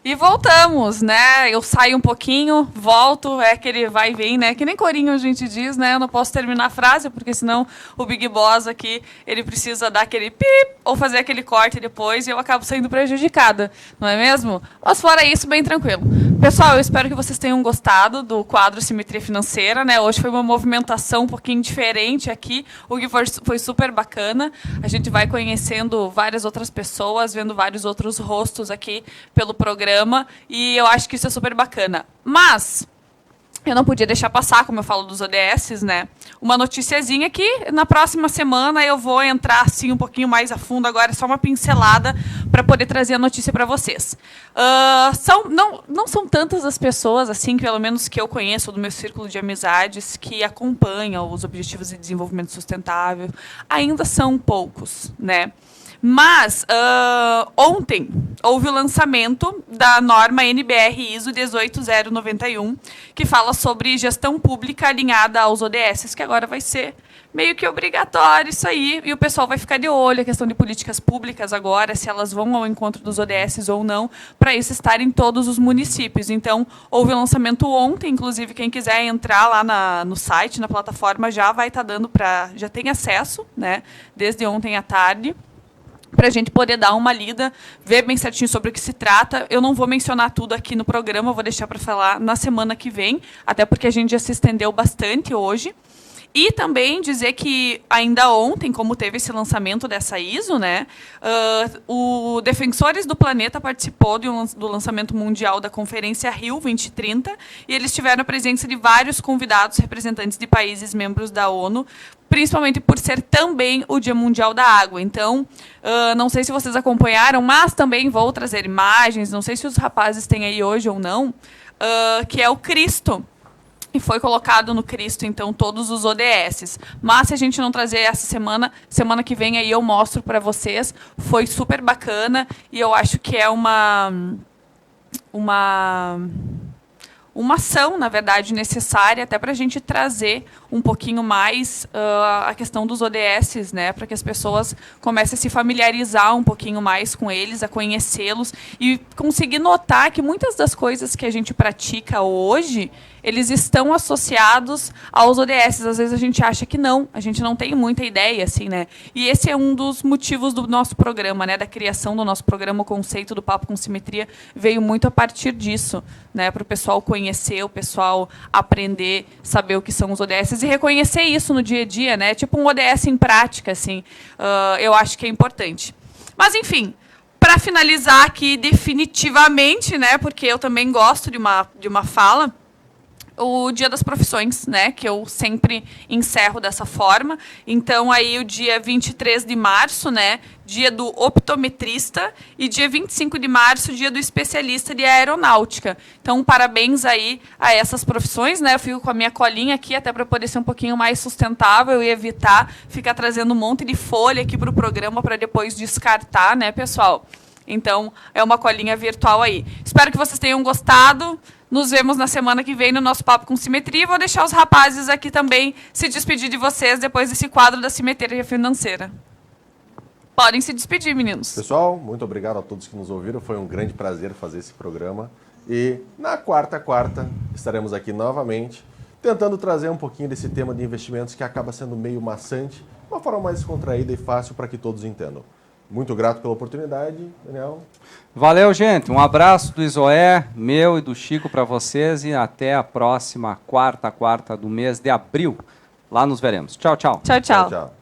E voltamos, né? Eu saio um pouquinho, volto, é aquele vai e vem, né? Que nem corinho a gente diz, né? Eu não posso terminar a frase, porque senão o Big Boss aqui, ele precisa dar aquele pip ou fazer aquele corte depois e eu acabo saindo prejudicada, não é mesmo? Mas fora isso, bem tranquilo. Pessoal, eu espero que vocês tenham gostado do quadro Simetria Financeira, né? Hoje foi uma movimentação um pouquinho diferente aqui, o que foi super bacana. A gente vai conhecendo várias outras pessoas, vendo vários outros rostos aqui pelo programa, e eu acho que isso é super bacana. Mas eu não podia deixar passar, como eu falo dos ODSs, né? Uma noticiazinha que na próxima semana eu vou entrar assim um pouquinho mais a fundo. Agora é só uma pincelada para poder trazer a notícia para vocês. Não são tantas as pessoas, assim, pelo menos que eu conheço do meu círculo de amizades, que acompanham os Objetivos de Desenvolvimento Sustentável. Ainda são poucos, né? Mas ontem houve o lançamento da norma NBR ISO 18091, que fala sobre gestão pública alinhada aos ODS, que agora vai ser meio que obrigatório isso aí, e o pessoal vai ficar de olho, a questão de políticas públicas agora, se elas vão ao encontro dos ODS ou não, para isso estar em todos os municípios. Então, houve o lançamento ontem, inclusive quem quiser entrar lá no site, na plataforma, já vai estar dando já tem acesso, né, desde ontem à tarde, para a gente poder dar uma lida, ver bem certinho sobre o que se trata. Eu não vou mencionar tudo aqui no programa, vou deixar para falar na semana que vem, até porque a gente já se estendeu bastante hoje. E também dizer que ainda ontem, como teve esse lançamento dessa ISO, né, o Defensores do Planeta participou do lançamento mundial da Conferência Rio 2030, e eles tiveram a presença de vários convidados representantes de países membros da ONU, principalmente por ser também o Dia Mundial da Água. Então, não sei se vocês acompanharam, mas também vou trazer imagens, não sei se os rapazes têm aí hoje ou não, que é o Cristo. E foi colocado no Cristo, então, todos os ODS. Mas se a gente não trazer essa semana que vem aí eu mostro para vocês. Foi super bacana e eu acho que é uma ação, na verdade, necessária até para a gente trazer um pouquinho mais a questão dos ODS, né, para que as pessoas comecem a se familiarizar um pouquinho mais com eles, a conhecê-los e conseguir notar que muitas das coisas que a gente pratica hoje, eles estão associados aos ODS. Às vezes a gente acha que não, a gente não tem muita ideia, assim, né? E esse é um dos motivos do nosso programa, né, da criação do nosso programa. O conceito do Papo com Simetria veio muito a partir disso, né, para o pessoal conhecer, o pessoal aprender, saber o que são os ODS e reconhecer isso no dia a dia, né? Tipo um ODS em prática, assim. Eu acho que é importante. Mas, enfim, para finalizar aqui definitivamente, né, porque eu também gosto de uma fala, o Dia das Profissões, né, que eu sempre encerro dessa forma. Então, aí, o dia 23 de março, né, dia do optometrista, e dia 25 de março, dia do especialista de aeronáutica. Então, parabéns aí a essas profissões, né, eu fico com a minha colinha aqui, até para poder ser um pouquinho mais sustentável e evitar ficar trazendo um monte de folha aqui para o programa para depois descartar, né, pessoal? Então, é uma colinha virtual aí. Espero que vocês tenham gostado. Nos vemos na semana que vem no nosso Papo com Simetria. Vou deixar os rapazes aqui também se despedir de vocês depois desse quadro da Simetria Financeira. Podem se despedir, meninos. Pessoal, muito obrigado a todos que nos ouviram. Foi um grande prazer fazer esse programa. E na quarta estaremos aqui novamente, tentando trazer um pouquinho desse tema de investimentos que acaba sendo meio maçante, de uma forma mais descontraída e fácil para que todos entendam. Muito grato pela oportunidade, Daniel. Valeu, gente. Um abraço do Isoé, meu e do Chico para vocês e até a próxima quarta do mês de abril. Lá nos veremos. Tchau, tchau. Tchau, tchau. Tchau, tchau.